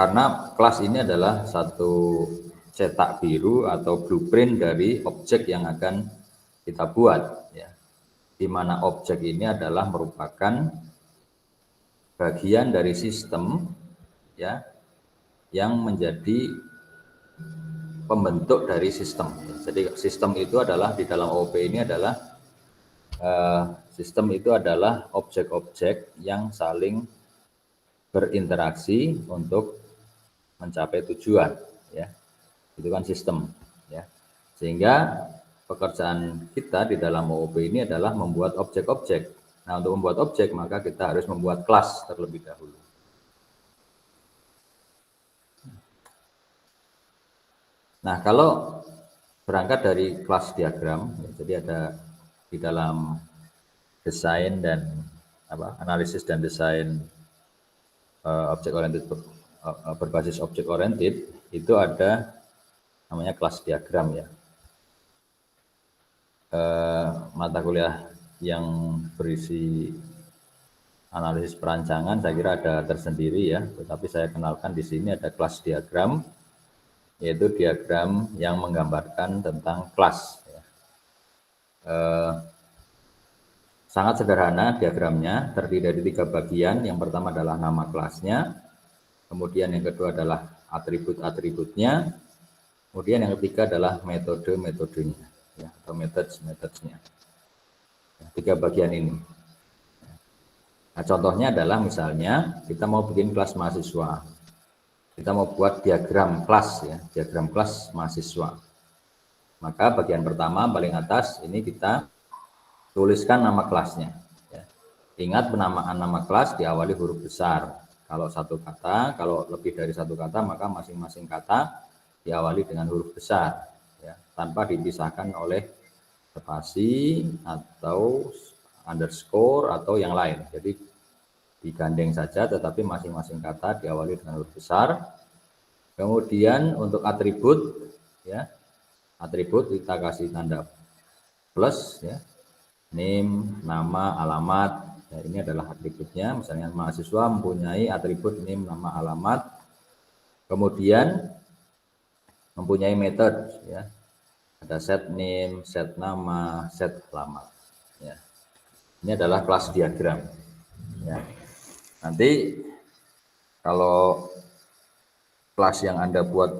karena kelas ini adalah satu cetak biru atau blueprint dari objek yang akan kita buat, ya. Di mana objek ini adalah merupakan bagian dari sistem, ya, yang menjadi pembentuk dari sistem. Jadi sistem itu adalah di dalam OOP ini adalah sistem itu adalah objek-objek yang saling berinteraksi untuk mencapai tujuan, ya. Itu kan sistem, ya. Sehingga pekerjaan kita di dalam OOP ini adalah membuat objek-objek. Nah, untuk membuat objek maka kita harus membuat kelas terlebih dahulu. Nah, kalau berangkat dari kelas diagram, ya, jadi ada di dalam desain dan analisis dan desain objek oriented berbasis objek oriented itu ada namanya kelas diagram, ya. Mata kuliah yang berisi analisis perancangan saya kira ada tersendiri, ya, tetapi saya kenalkan di sini ada kelas diagram, yaitu diagram yang menggambarkan tentang kelas, ya. Sangat sederhana diagramnya, terdiri dari 3 bagian. Yang pertama adalah nama kelasnya, kemudian yang kedua adalah atribut-atributnya, kemudian yang ketiga adalah metode-metodenya, ya, atau methods-methodsnya. 3 bagian ini. Nah, contohnya adalah misalnya kita mau bikin kelas mahasiswa, kita mau buat diagram kelas, ya, diagram kelas mahasiswa. Maka bagian pertama paling atas ini kita tuliskan nama kelasnya, ya. Ingat penamaan nama kelas diawali huruf besar. Kalau satu kata, kalau lebih dari satu kata maka masing-masing kata diawali dengan huruf besar, ya, tanpa dipisahkan oleh spasi atau underscore atau yang lain. Jadi digandeng saja, tetapi masing-masing kata diawali dengan huruf besar. Kemudian untuk atribut, ya, atribut kita kasih tanda plus, ya, name, nama, alamat, ya, ini adalah atributnya. Misalnya mahasiswa mempunyai atribut name, nama, alamat. Kemudian mempunyai metode, ya, ada set name, set nama, set alamat, ya. Ini adalah kelas diagram, ya. Nanti kalau kelas yang Anda buat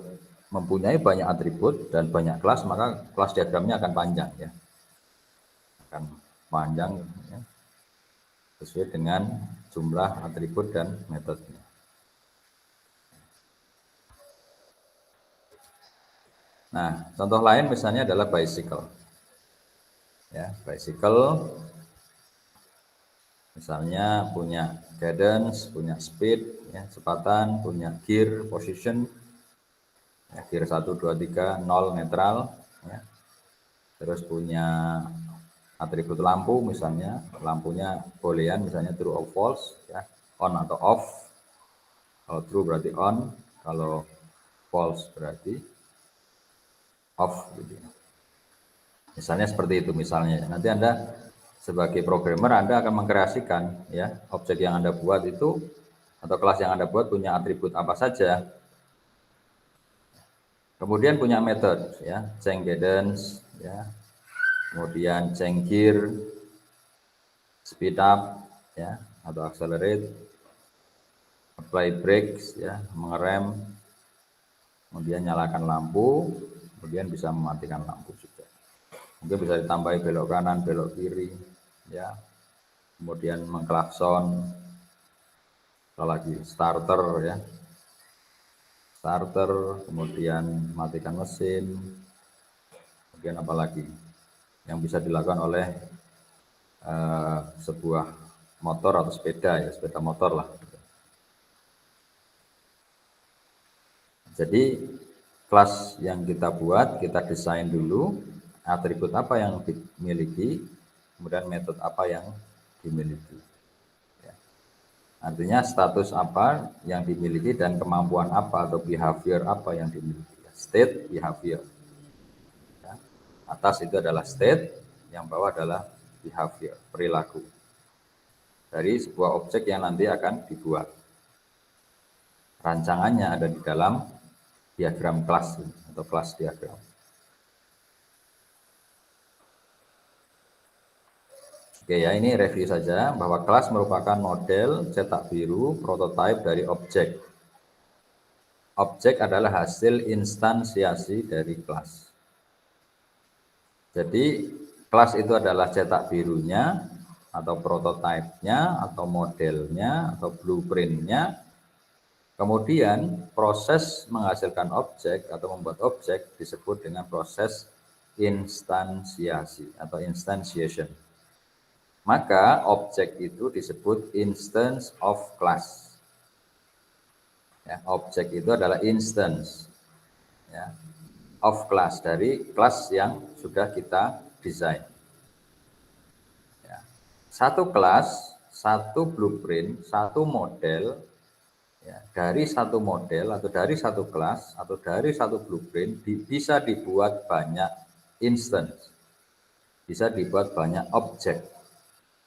mempunyai banyak atribut dan banyak kelas, maka kelas diagramnya akan panjang, ya, akan panjang, ya, sesuai dengan jumlah atribut dan metodenya. Nah, contoh lain misalnya adalah bicycle, ya, bicycle misalnya punya cadence, punya speed, ya, kecepatan, punya gear, position, ya, gear 1, 2, 3, 0 netral, ya. Terus punya atribut lampu, misalnya lampunya boolean, misalnya true or false, ya, on atau off. Kalau true berarti on, kalau false berarti off, gitu. Misalnya seperti itu. Misalnya nanti Anda sebagai programmer Anda akan mengkreasikan, ya, objek yang Anda buat itu atau kelas yang Anda buat punya atribut apa saja. Kemudian punya metode, ya, change cadence, ya, kemudian change gear, speed up, ya, atau accelerate, apply brakes, ya, mengerem, kemudian nyalakan lampu, kemudian bisa mematikan lampu juga. Mungkin bisa ditambahi belok kanan, belok kiri, ya, kemudian mengklakson, apalagi starter, ya, starter, kemudian matikan mesin, kemudian apalagi yang bisa dilakukan oleh sebuah motor atau sepeda, ya, sepeda motor lah. Jadi kelas yang kita buat, kita desain dulu atribut apa yang dimiliki, kemudian metode apa yang dimiliki, ya. Artinya status apa yang dimiliki dan kemampuan apa atau behavior apa yang dimiliki, ya. State, behavior, ya. Atas itu adalah state, yang bawah adalah behavior, perilaku dari sebuah objek yang nanti akan dibuat. rancangannya ada di dalam diagram kelas atau kelas diagram. Oke ya, ini review saja bahwa kelas merupakan model cetak biru prototipe dari objek. Objek adalah hasil instansiasi dari kelas. Jadi kelas itu adalah cetak birunya atau prototipenya atau modelnya atau blueprintnya. Kemudian proses menghasilkan objek atau membuat objek disebut dengan proses instansiasi atau instantiation. Maka objek itu disebut instance of class. Ya, objek itu adalah instance ya, of class, dari kelas yang sudah kita desain. Ya. Satu kelas, satu blueprint, satu model, ya, dari satu model atau dari satu kelas atau dari satu blueprint bisa dibuat banyak instance, bisa dibuat banyak objek.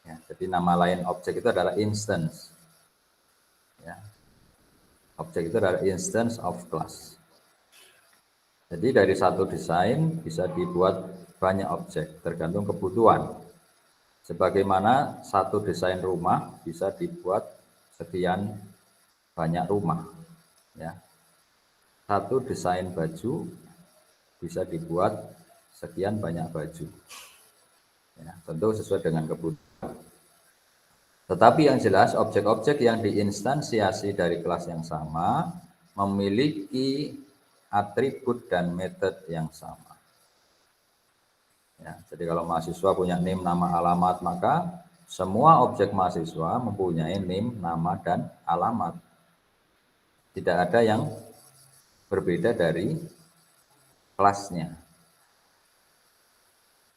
Ya, jadi nama lain objek itu adalah instance. Ya. Objek itu adalah instance of class. Jadi dari satu desain bisa dibuat banyak objek, tergantung kebutuhan. Sebagaimana satu desain rumah bisa dibuat sekian banyak rumah. Ya. Satu desain baju bisa dibuat sekian banyak baju. Ya, tentu sesuai dengan kebutuhan. Tetapi yang jelas objek-objek yang diinstansiasi dari kelas yang sama memiliki atribut dan metode yang sama. Ya, jadi kalau mahasiswa punya NIM, nama, alamat, maka semua objek mahasiswa mempunyai NIM, nama, dan alamat. Tidak ada yang berbeda dari kelasnya.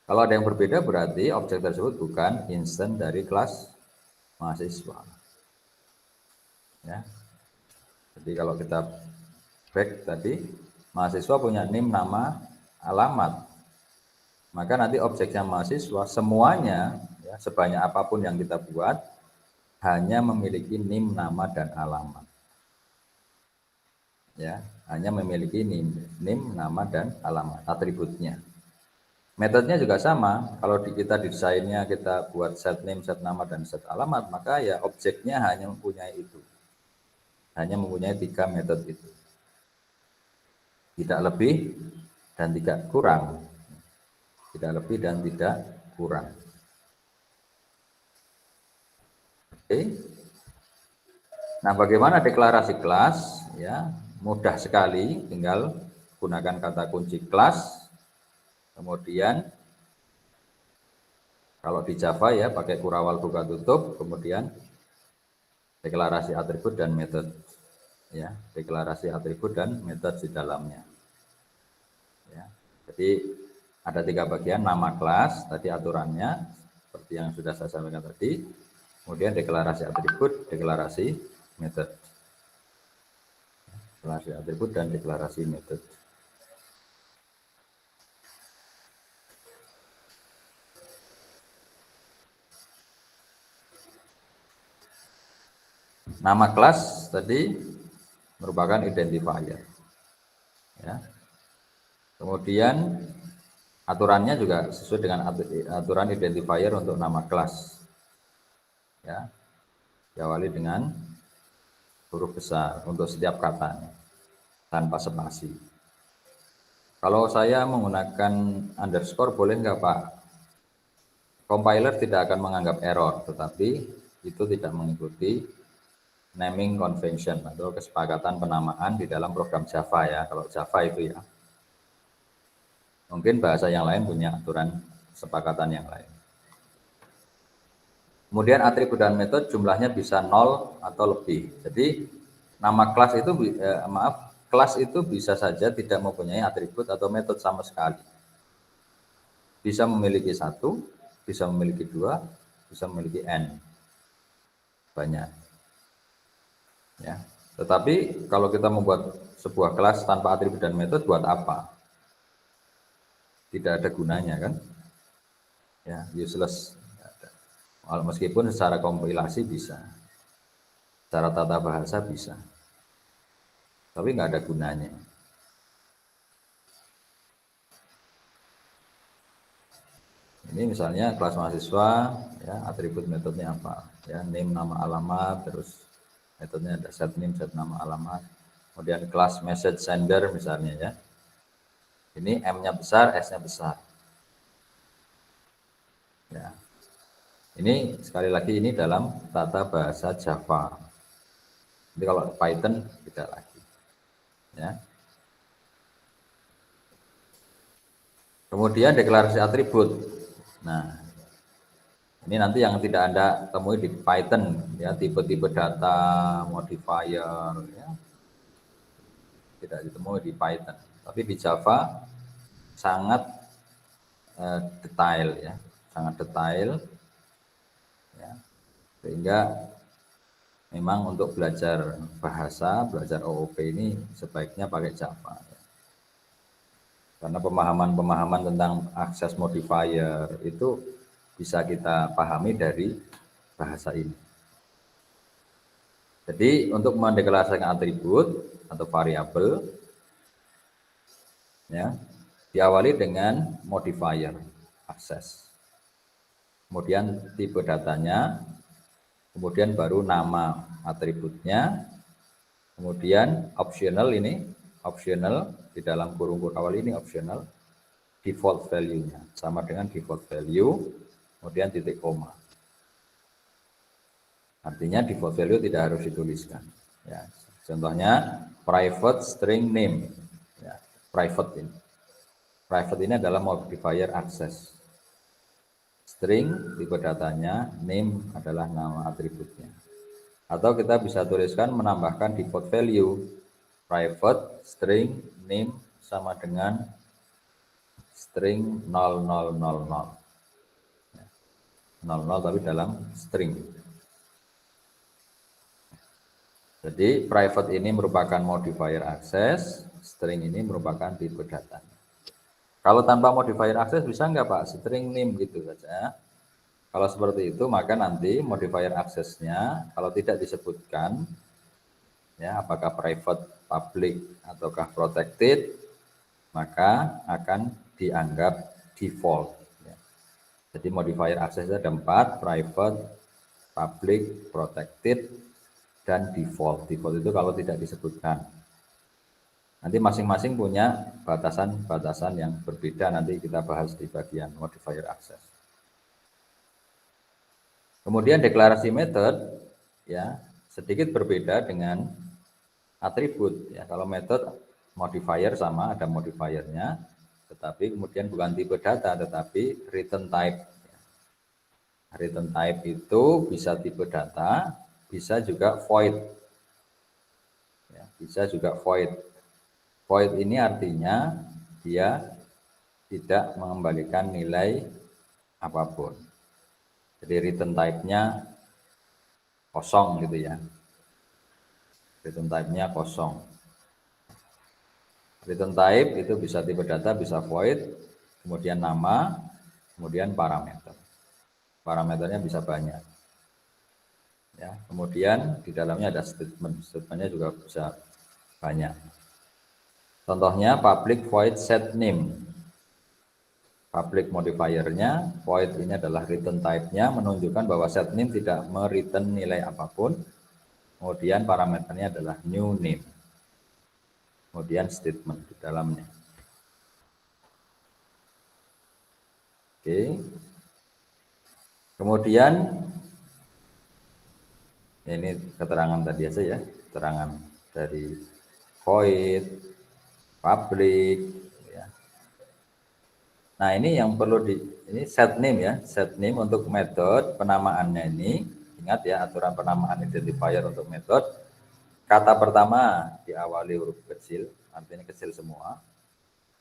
Kalau ada yang berbeda berarti objek tersebut bukan instance dari kelas mahasiswa. Ya. Jadi kalau kita back tadi, mahasiswa punya NIM, nama, alamat. Maka nanti objeknya mahasiswa semuanya, ya, sebanyak apapun yang kita buat, hanya memiliki NIM, nama, dan alamat. Ya, hanya memiliki NIM, nama, dan alamat, atributnya. Metodenya juga sama. Kalau kita desainnya kita buat set name, set nama, dan set alamat, maka ya objeknya hanya mempunyai itu. Hanya mempunyai 3 metode itu. Tidak lebih dan tidak kurang. Tidak lebih dan tidak kurang. Oke. Nah, bagaimana deklarasi kelas? Ya, mudah sekali. Tinggal gunakan kata kunci kelas. Kemudian kalau di Java ya pakai kurawal buka tutup, kemudian deklarasi atribut dan metode. Ya, deklarasi atribut dan metode di dalamnya. Ya, jadi ada 3 bagian: nama kelas, tadi aturannya seperti yang sudah saya sampaikan tadi. Kemudian deklarasi atribut, deklarasi metode. Deklarasi atribut dan deklarasi metode. Nama kelas tadi merupakan identifier. Ya. Kemudian aturannya juga sesuai dengan aturan identifier untuk nama kelas. Ya. Diawali dengan huruf besar untuk setiap katanya, tanpa spasi. Kalau saya menggunakan underscore boleh nggak Pak? Compiler tidak akan menganggap error, tetapi itu tidak mengikuti naming convention atau kesepakatan penamaan di dalam program Java ya. Kalau Java itu ya. Mungkin bahasa yang lain punya aturan kesepakatan yang lain. Kemudian atribut dan metode jumlahnya bisa 0 atau lebih. Jadi nama kelas itu kelas itu bisa saja tidak mempunyai atribut atau metode sama sekali. Bisa memiliki 1, bisa memiliki 2, bisa memiliki n. Banyak. Ya, tetapi kalau kita membuat sebuah kelas tanpa atribut dan metode, buat apa? Tidak ada gunanya kan? Ya, useless. Meskipun secara kompilasi bisa, secara tata bahasa bisa. tapi nggak ada gunanya. Ini misalnya kelas mahasiswa, ya atribut metodenya apa? Ya name nama alamat, terus metodenya ada set name set nama alamat. Kemudian kelas message sender misalnya ya. Ini M-nya besar, S-nya besar. Ya. Ini sekali lagi ini dalam tata bahasa Java. Jadi kalau Python tidak lagi. Ya. Kemudian deklarasi atribut. Nah, ini nanti yang tidak Anda temui di Python, ya tipe-tipe data, modifier, ya tidak ditemui di Python. Tapi di Java sangat detail, ya, sangat detail, ya, sehingga memang untuk belajar bahasa, belajar OOP ini sebaiknya pakai Java. Ya. Karena pemahaman-pemahaman tentang akses modifier itu bisa kita pahami dari bahasa ini. Jadi untuk mendeklarasikan atribut atau variabel, ya, diawali dengan modifier akses. Kemudian tipe datanya, kemudian baru nama atributnya, kemudian optional ini, optional di dalam kurung awal ini optional, default value-nya sama dengan default value, kemudian titik koma. Artinya default value tidak harus dituliskan. Ya, contohnya private string name. Ya, private ini. Private ini adalah modifier access. String tipe datanya, name adalah nama atributnya. Atau kita bisa tuliskan menambahkan default value. Private string name sama dengan string 0000. 00 tapi dalam string. Jadi private ini merupakan modifier access, string ini merupakan tipe data. Kalau tanpa modifier access bisa nggak Pak? String name gitu saja. Kalau seperti itu maka nanti modifier access-nya kalau tidak disebutkan, ya apakah private, public, ataukah protected, maka akan dianggap default. Ya. Jadi modifier access ada 4, private, public, protected, dan default. Default itu kalau tidak disebutkan. Nanti masing-masing punya batasan-batasan yang berbeda, nanti kita bahas di bagian modifier access. Kemudian deklarasi method, ya sedikit berbeda dengan atribut. Ya, kalau method modifier sama ada modifiernya, tetapi kemudian bukan tipe data, tetapi return type. Return type itu bisa tipe data, bisa juga void. Ya, bisa juga void. Void ini artinya dia tidak mengembalikan nilai apapun. Jadi return type-nya kosong gitu ya. Return type-nya kosong. Return type itu bisa tipe data, bisa void, kemudian nama, kemudian parameter. Parameternya bisa banyak. Ya, kemudian di dalamnya ada statement. Statementnya juga bisa banyak. Contohnya public void set name. Public modifiernya, void ini adalah return type-nya, menunjukkan bahwa set name tidak mereturn nilai apapun. Kemudian parameternya adalah new name. Kemudian statement di dalamnya. Oke. Kemudian ini keterangan tadi aja ya, keterangan dari void, public, ya. Nah ini yang perlu ini set name ya, set name untuk metode penamaannya ini. Ingat ya aturan penamaan identifier untuk metode. Kata pertama diawali huruf kecil, artinya kecil semua.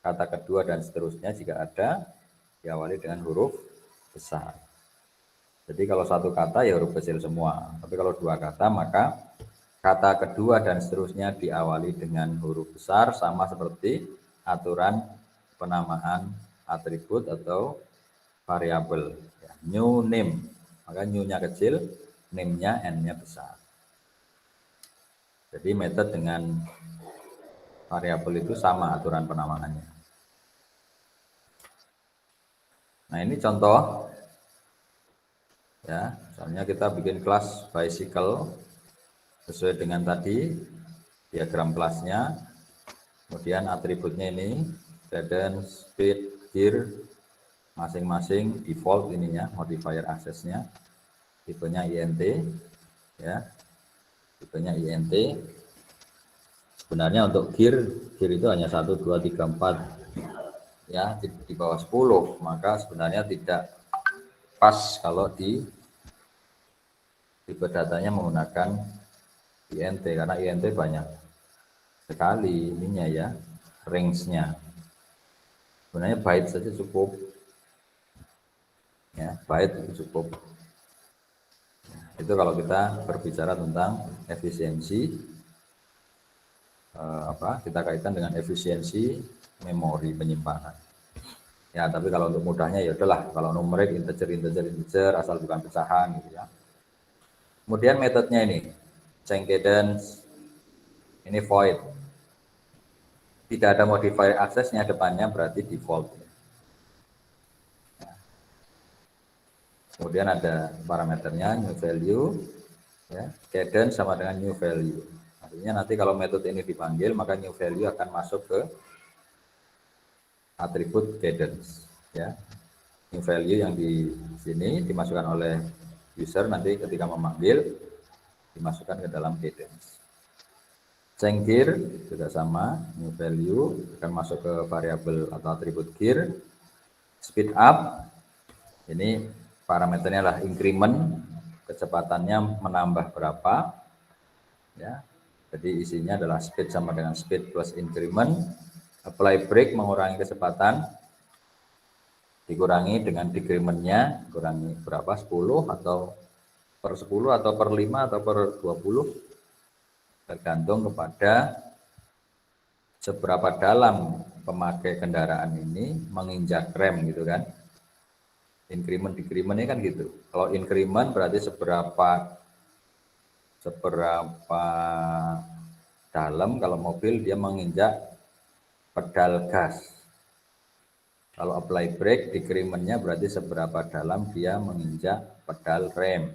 Kata kedua dan seterusnya jika ada diawali dengan huruf besar. Jadi kalau satu kata ya huruf kecil semua. Tapi kalau dua kata maka kata kedua dan seterusnya diawali dengan huruf besar, sama seperti aturan penamaan atribut atau variabel. New name, maka new-nya kecil, name-nya n-nya besar. Jadi metode dengan variabel itu sama aturan penamaannya. Nah ini contoh ya, misalnya kita bikin kelas bicycle sesuai dengan tadi diagram kelasnya, kemudian atributnya ini cadence, speed, gear, masing-masing default ininya, modifier aksesnya, tipenya int ya, tipenya int. Sebenarnya untuk gear itu hanya 1, 2, 3, 4 ya, di bawah 10, maka sebenarnya tidak pas kalau di tipe datanya menggunakan int, karena int banyak sekali ininya ya, range-nya. Sebenarnya byte saja cukup ya, byte itu cukup. Itu kalau kita berbicara tentang efisiensi kita kaitkan dengan efisiensi memori penyimpanan. Ya, tapi kalau untuk mudahnya ya udahlah, kalau numerik integer asal bukan pecahan gitu ya. Kemudian metodenya ini change cadence, ini void. Tidak ada modifier aksesnya depannya, berarti default. Kemudian ada parameternya new value ya, cadence sama dengan new value. Artinya nanti kalau metode ini dipanggil, maka new value akan masuk ke atribut cadence ya. New value yang di sini dimasukkan oleh user, nanti ketika memanggil dimasukkan ke dalam cadence. Change gear juga sama, new value akan masuk ke variabel atau atribut gear. Speed up ini parameternya adalah increment, kecepatannya menambah berapa ya. Jadi isinya adalah speed sama dengan speed plus increment. Apply break mengurangi kecepatan, dikurangi dengan decrementnya, kurangi berapa, 10 atau per 10 atau per 5 atau per 20, tergantung kepada seberapa dalam pemakai kendaraan ini menginjak rem gitu kan. Increment decrement ini kan gitu. Kalau increment berarti seberapa dalam kalau mobil dia menginjak pedal gas. Kalau apply brake, decrementnya berarti seberapa dalam dia menginjak pedal rem.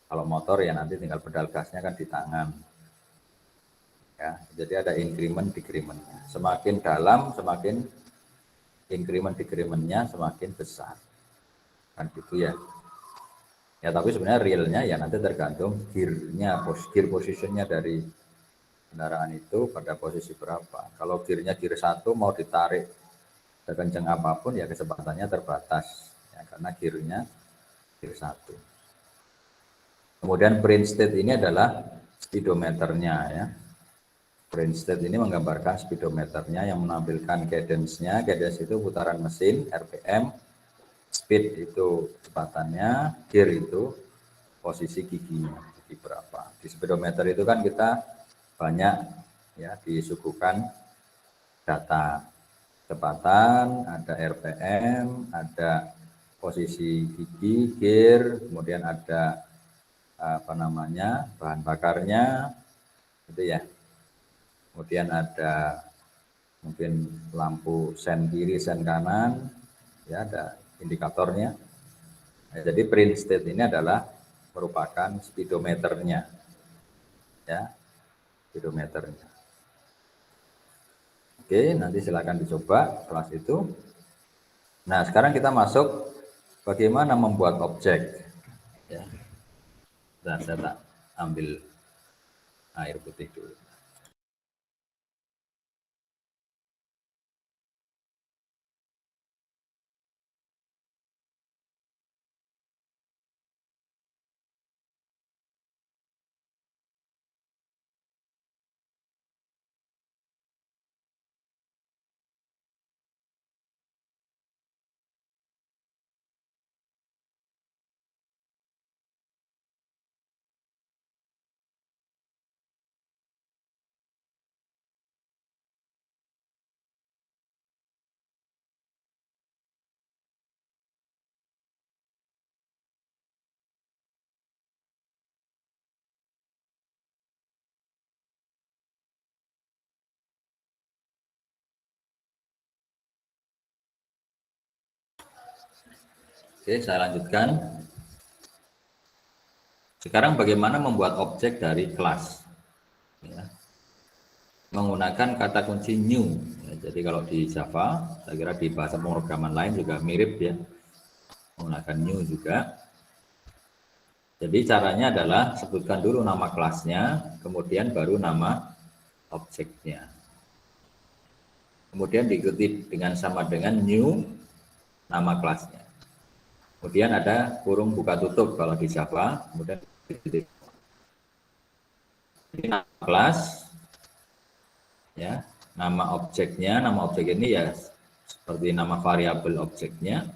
Kalau motor ya nanti tinggal pedal gasnya kan di tangan. Ya, jadi ada increment decrementnya. Semakin dalam, semakin increment decrementnya semakin besar. Kan gitu ya. Ya tapi sebenarnya realnya ya nanti tergantung gearnya, gear positionnya dari kendaraan itu pada posisi berapa. Kalau gearnya gear 1 mau ditarik sekencang apapun ya kecepatannya terbatas ya, karena gearnya gear 1. Kemudian print state ini adalah speedometernya ya. Print state ini menggambarkan speedometernya yang menampilkan cadence-nya. Cadence itu putaran mesin, RPM, speed itu kecepatannya, gear itu posisi giginya, gigi berapa. Di speedometer itu kan kita banyak ya disuguhkan data kecepatan, ada RPM, ada posisi gigi, gear, kemudian ada bahan bakarnya, gitu ya. Kemudian ada mungkin lampu sen kiri, sen kanan, ya ada indikatornya. Nah, jadi print state ini adalah merupakan speedometernya, ya, speedometernya. Oke, nanti silakan dicoba kelas itu. Nah, sekarang kita masuk bagaimana membuat objek. Ya. Dan saya tak ambil air putih dulu. Oke, saya lanjutkan. Sekarang bagaimana membuat objek dari kelas? Ya, menggunakan kata kunci new. Ya, jadi kalau di Java, saya kira di bahasa pemrograman lain juga mirip ya, menggunakan new juga. Jadi caranya adalah sebutkan dulu nama kelasnya, kemudian baru nama objeknya. Kemudian diikuti dengan sama dengan new nama kelasnya. Kemudian ada kurung buka tutup kalau di Java, kemudian ini nama kelas, ya, nama objek ini ya seperti nama variabel objeknya,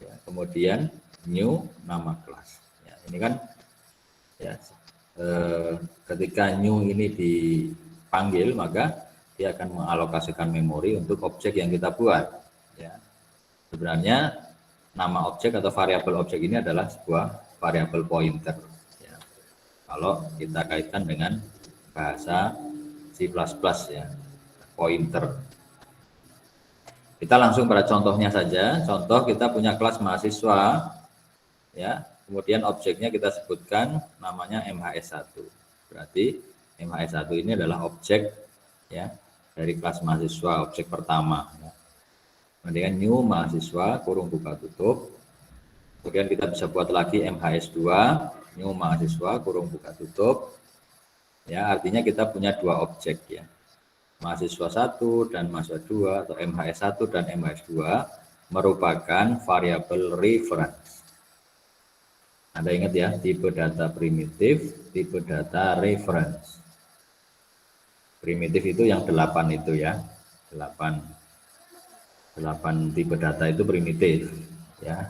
ya, kemudian new nama kelas. Ya, ini kan ya ketika new ini dipanggil maka dia akan mengalokasikan memori untuk objek yang kita buat. Ya. Sebenarnya nama objek atau variabel objek ini adalah sebuah variabel pointer. Ya. Kalau kita kaitkan dengan bahasa C++ ya, pointer. Kita langsung pada contohnya saja. Contoh kita punya kelas mahasiswa, ya. Kemudian objeknya kita sebutkan namanya MHS1. Berarti MHS1 ini adalah objek ya dari kelas mahasiswa, objek pertama. Ya. Kemudian new mahasiswa kurung buka tutup. Kemudian kita bisa buat lagi MHS2 new mahasiswa kurung buka tutup. Ya, artinya kita punya dua objek ya. Mahasiswa 1 dan mahasiswa 2 atau MHS1 dan MHS2 merupakan variabel reference. Anda ingat ya, tipe data primitif, tipe data reference. Primitif itu yang 8 itu ya. 8 tipe data itu primitif ya.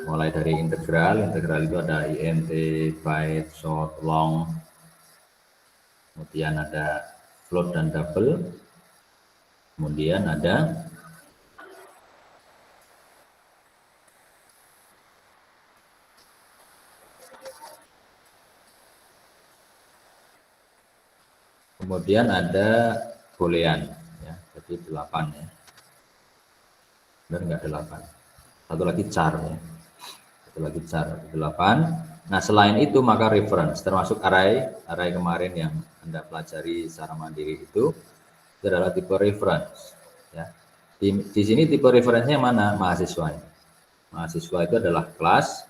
Mulai dari integral itu ada int, byte, short, long. Kemudian ada float dan double. Kemudian ada boolean ya, jadi 8 ya. Benar enggak 8? Satu lagi char ya. Satu lagi char 8. Nah, selain itu maka reference termasuk array kemarin yang Anda pelajari secara mandiri itu adalah tipe reference ya. Di sini tipe referensinya mana? Mahasiswa. Mahasiswa itu adalah kelas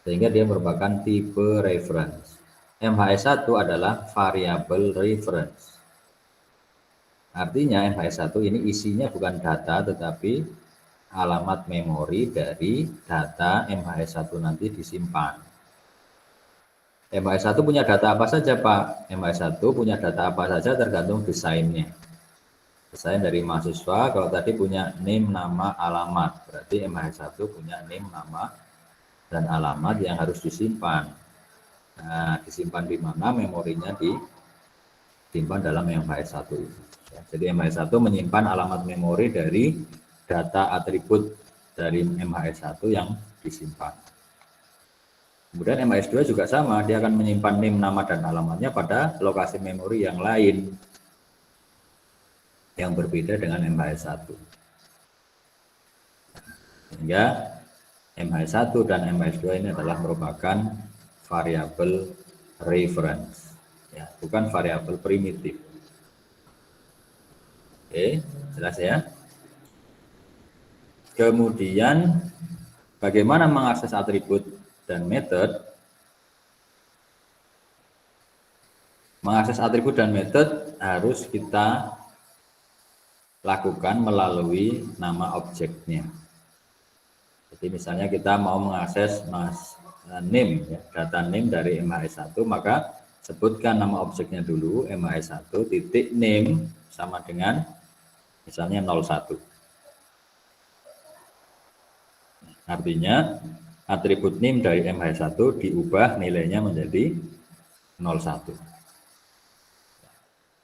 sehingga dia merupakan tipe reference. MHS1 adalah variabel reference. Artinya MHS1 ini isinya bukan data tetapi alamat memori dari data MHS1 nanti disimpan. MHS1 punya data apa saja Pak? MHS1 punya data apa saja tergantung desainnya. Desain dari mahasiswa, kalau tadi punya name, nama, alamat. Berarti MHS1 punya name, nama, dan alamat yang harus disimpan. Nah, disimpan di mana? Memorinya disimpan dalam MHS1 itu. Ya, jadi MHS1 menyimpan alamat memori dari data atribut dari MHS1 yang disimpan. Kemudian MHS2 juga sama, dia akan menyimpan name, nama, dan alamatnya pada lokasi memori yang lain yang berbeda dengan MHS1. Sehingga MHS1 dan MHS2 ini adalah merupakan variabel reference, ya, bukan variabel primitif. Oke, jelas ya. Kemudian bagaimana mengakses atribut dan metode? Mengakses atribut dan metode harus kita lakukan melalui nama objeknya. Jadi misalnya kita mau mengakses name, ya, data name dari MHS1, maka sebutkan nama objeknya dulu, MHS1 titik name sama dengan misalnya 01. Artinya atribut name dari MHS1 diubah nilainya menjadi 01.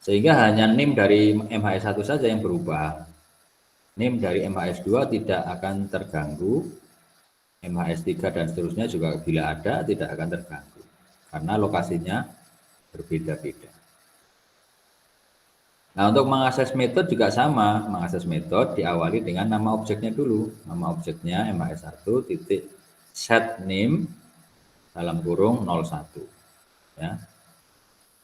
Sehingga hanya name dari MHS1 saja yang berubah. Name dari MHS2 tidak akan terganggu, MHS3 dan seterusnya juga bila ada tidak akan terganggu karena lokasinya berbeda-beda. Nah, untuk mengakses metode juga sama. Mengakses metode diawali dengan nama objeknya dulu. Nama objeknya MHS1 titik set name dalam kurung 01. Ya.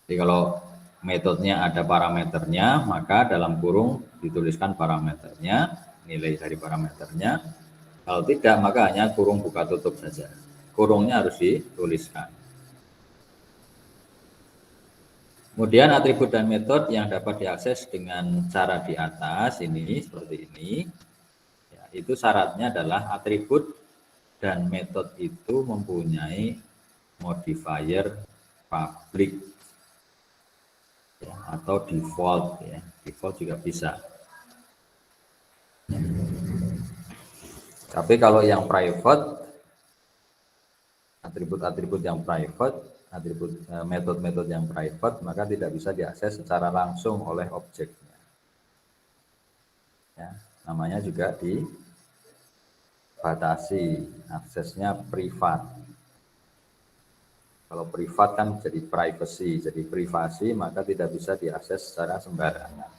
Jadi kalau metodenya ada parameternya, maka dalam kurung dituliskan parameternya, nilai dari parameternya. Kalau tidak, maka hanya kurung buka tutup saja. Kurungnya harus dituliskan. Kemudian atribut dan metode yang dapat diakses dengan cara di atas ini, seperti ini. Ya, itu syaratnya adalah atribut dan metode itu mempunyai modifier public ya, atau default ya. Default juga bisa. Tapi kalau yang private, atribut-atribut yang private, metode-metode yang private, maka tidak bisa diakses secara langsung oleh objeknya. Ya, namanya juga dibatasi, aksesnya privat. Kalau privat kan jadi privacy, jadi privasi, maka tidak bisa diakses secara sembarangan.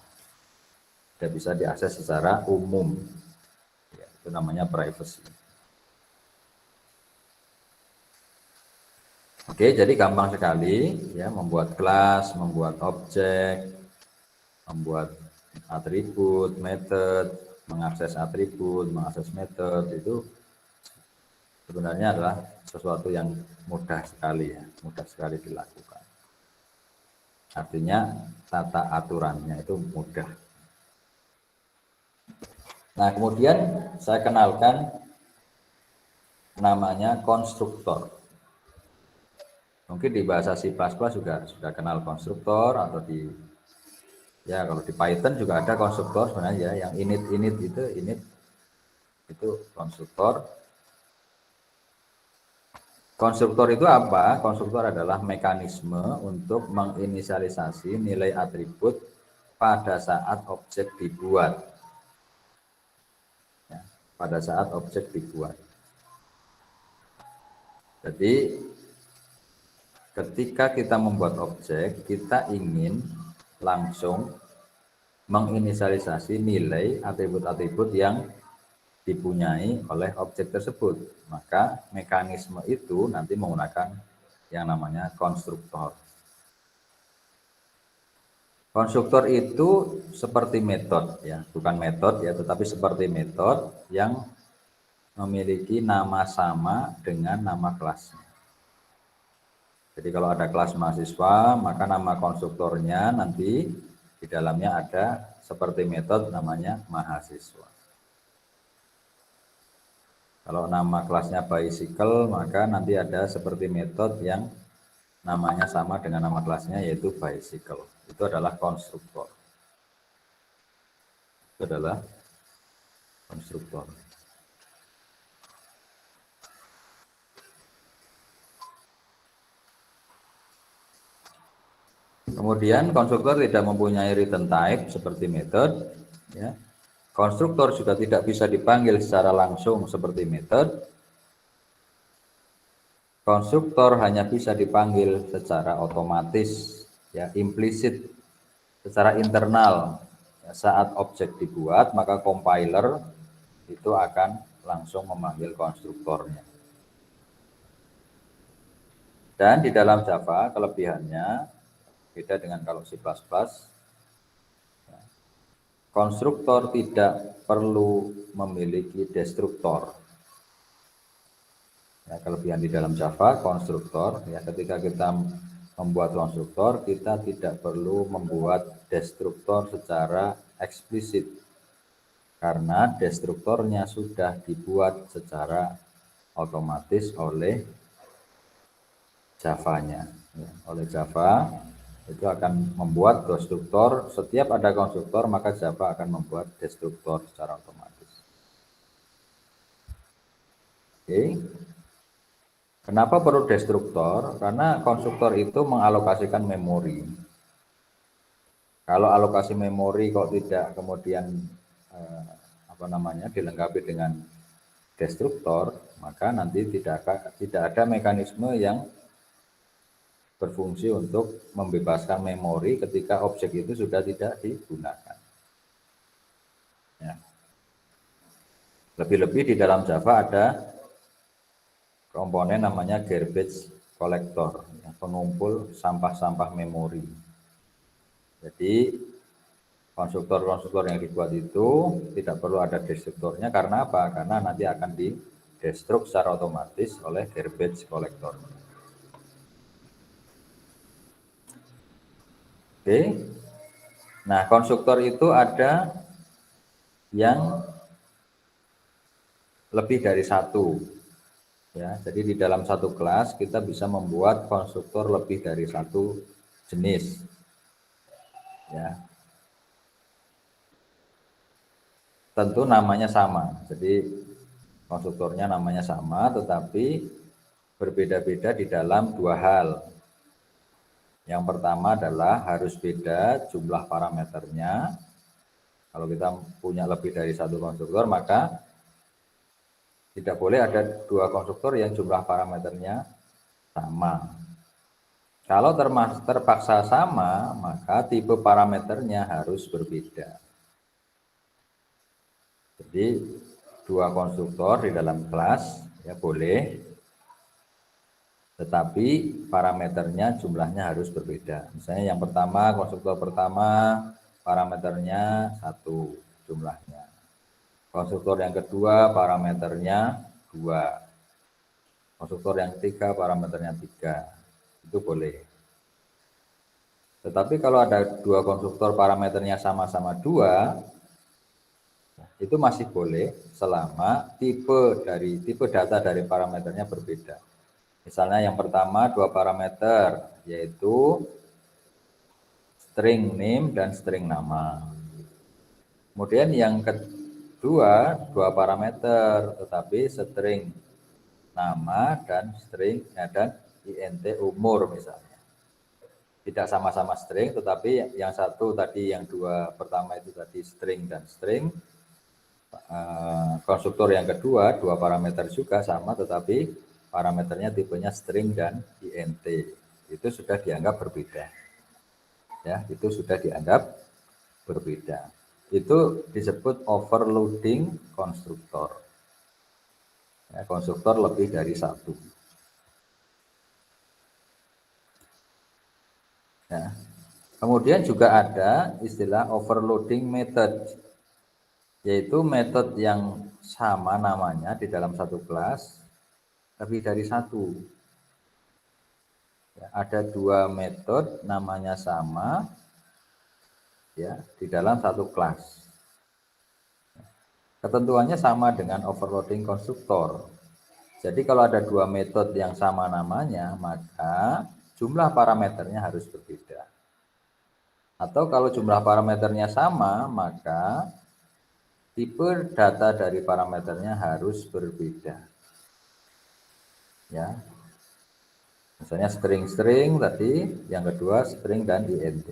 Tidak bisa diakses secara umum. Ya, itu namanya privacy. Oke, jadi gampang sekali ya membuat kelas, membuat objek, membuat atribut, metode, mengakses atribut, mengakses metode itu sebenarnya adalah sesuatu yang mudah sekali ya, mudah sekali dilakukan. Artinya tata aturannya itu mudah. Nah, kemudian saya kenalkan namanya konstruktor. Mungkin di bahasa C++ juga sudah kenal konstruktor, atau di ya kalau di Python juga ada konstruktor sebenarnya ya, yang init itu konstruktor. Konstruktor itu apa? Konstruktor adalah mekanisme untuk menginisialisasi nilai atribut pada saat objek dibuat. Ya, pada saat objek dibuat. Jadi ketika kita membuat objek, kita ingin langsung menginisialisasi nilai atribut-atribut yang dipunyai oleh objek tersebut. Maka mekanisme itu nanti menggunakan yang namanya konstruktor. Konstruktor itu seperti metode ya, bukan metode ya, tetapi seperti metode yang memiliki nama sama dengan nama kelasnya. Jadi kalau ada kelas mahasiswa, maka nama konstruktornya nanti di dalamnya ada seperti metode namanya mahasiswa. Kalau nama kelasnya bicycle, maka nanti ada seperti metode yang namanya sama dengan nama kelasnya, yaitu bicycle. Itu adalah konstruktor. Itu adalah konstruktor. Kemudian konstruktor tidak mempunyai return type seperti method. Ya. Konstruktor juga tidak bisa dipanggil secara langsung seperti method. Konstruktor hanya bisa dipanggil secara otomatis, ya, implisit, secara internal. Ya, saat objek dibuat, maka compiler itu akan langsung memanggil konstruktornya. Dan di dalam Java kelebihannya beda dengan kalau C++, konstruktor tidak perlu memiliki destruktor. Ya, kelebihan di dalam Java konstruktor, ya, ketika kita membuat konstruktor, kita tidak perlu membuat destruktor secara eksplisit, karena destruktornya sudah dibuat secara otomatis oleh Java-nya. Ya, oleh Java itu akan membuat destruktor. Setiap ada konstruktor, maka Java akan membuat destruktor secara otomatis. Oke. Kenapa perlu destruktor? Karena konstruktor itu mengalokasikan memori. Kalau alokasi memori kok tidak kemudian dilengkapi dengan destruktor, maka nanti tidak ada mekanisme yang berfungsi untuk membebaskan memori ketika objek itu sudah tidak digunakan. Ya. Lebih-lebih di dalam Java ada komponen namanya garbage collector, ya, pengumpul sampah-sampah memori. Jadi konstruktor-konstruktor yang dibuat itu tidak perlu ada destruktornya. Karena apa? Karena nanti akan didestruk secara otomatis oleh garbage collector. Oke. Nah, konstruktor itu ada yang lebih dari satu. Ya, jadi di dalam satu kelas kita bisa membuat konstruktor lebih dari satu jenis. Ya. Tentu namanya sama. Jadi konstruktornya namanya sama, tetapi berbeda-beda di dalam dua hal. Yang pertama adalah harus beda jumlah parameternya. Kalau kita punya lebih dari satu konstruktor, maka tidak boleh ada dua konstruktor yang jumlah parameternya sama. Kalau terpaksa sama, maka tipe parameternya harus berbeda. Jadi dua konstruktor di dalam kelas ya boleh, tetapi parameternya jumlahnya harus berbeda. Misalnya yang pertama, konstruktor pertama parameternya 1 jumlahnya. Konstruktor yang kedua parameternya 2. Konstruktor yang ketiga parameternya 3. Itu boleh. Tetapi kalau ada dua konstruktor parameternya sama-sama 2, itu masih boleh selama tipe data dari parameternya berbeda. Misalnya yang pertama 2 parameter, yaitu string name dan string nama. Kemudian yang kedua 2 parameter, tetapi string nama dan string dan int umur misalnya. Tidak sama-sama string, tetapi yang satu tadi, yang dua pertama itu tadi string dan string. Konstruktor yang kedua 2 parameter juga sama, tetapi parameternya tipenya string dan int. Itu sudah dianggap berbeda. Ya, itu sudah dianggap berbeda. Itu disebut overloading konstruktor. Ya, konstruktor lebih dari satu. Ya. Kemudian juga ada istilah overloading method, yaitu metode yang sama namanya di dalam satu kelas lebih dari satu. Ya, ada 2 metode namanya sama ya di dalam satu kelas. Ketentuannya sama dengan overloading konstruktor. Jadi kalau ada 2 metode yang sama namanya, maka jumlah parameternya harus berbeda. Atau kalau jumlah parameternya sama, maka tipe data dari parameternya harus berbeda. Ya. Misalnya string-string tadi, yang kedua string dan int.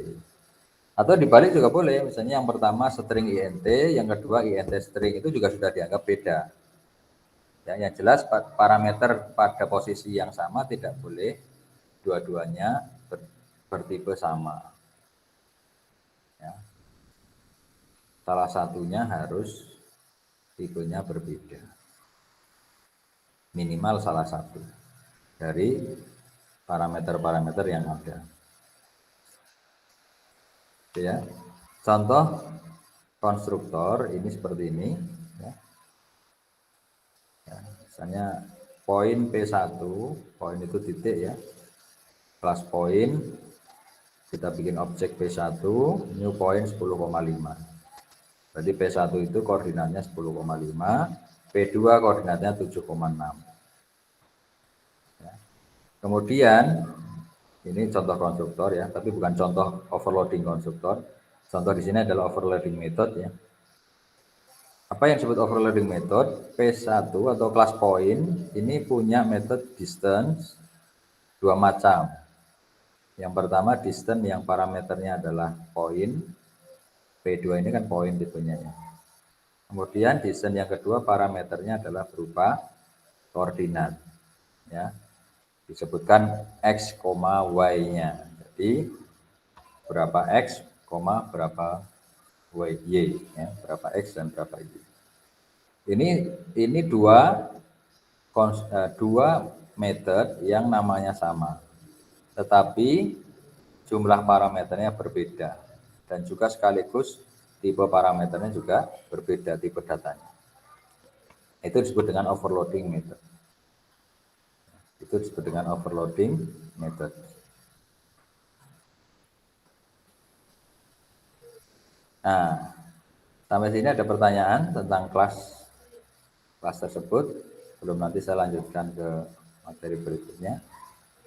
Atau dibalik juga boleh, misalnya yang pertama string int, yang kedua int string, itu juga sudah dianggap beda. Ya, yang jelas parameter pada posisi yang sama tidak boleh dua-duanya bertipe sama. Ya. Salah satunya harus tipenya berbeda. Minimal salah satu dari parameter-parameter yang ada. Ya. Contoh konstruktor ini seperti ini. Ya. Ya, misalnya poin P1, poin itu titik ya. Kelas poin, kita bikin objek P1, new point 10,5. Berarti P1 itu koordinatnya 10,5, P2 koordinatnya 7,6. Ya. Kemudian, ini contoh konstruktor ya, tapi bukan contoh overloading konstruktor. Contoh di sini adalah overloading method ya. Apa yang disebut overloading method? P1 atau class point ini punya metode distance 2 macam. Yang pertama distance yang parameternya adalah point. P2 ini kan point tipenya ya. Kemudian distance yang kedua parameternya adalah berupa koordinat. Ya. disebutkan X, Y-nya. Jadi berapa X, berapa Y, ya, berapa X dan berapa Y. Ini dua metode yang namanya sama, tetapi jumlah parameternya berbeda dan juga sekaligus tipe parameternya juga berbeda, tipe datanya. Itu disebut dengan overloading method. Itu disebut dengan overloading method. Nah, sampai sini ada pertanyaan tentang kelas tersebut. Belum, nanti saya lanjutkan ke materi berikutnya.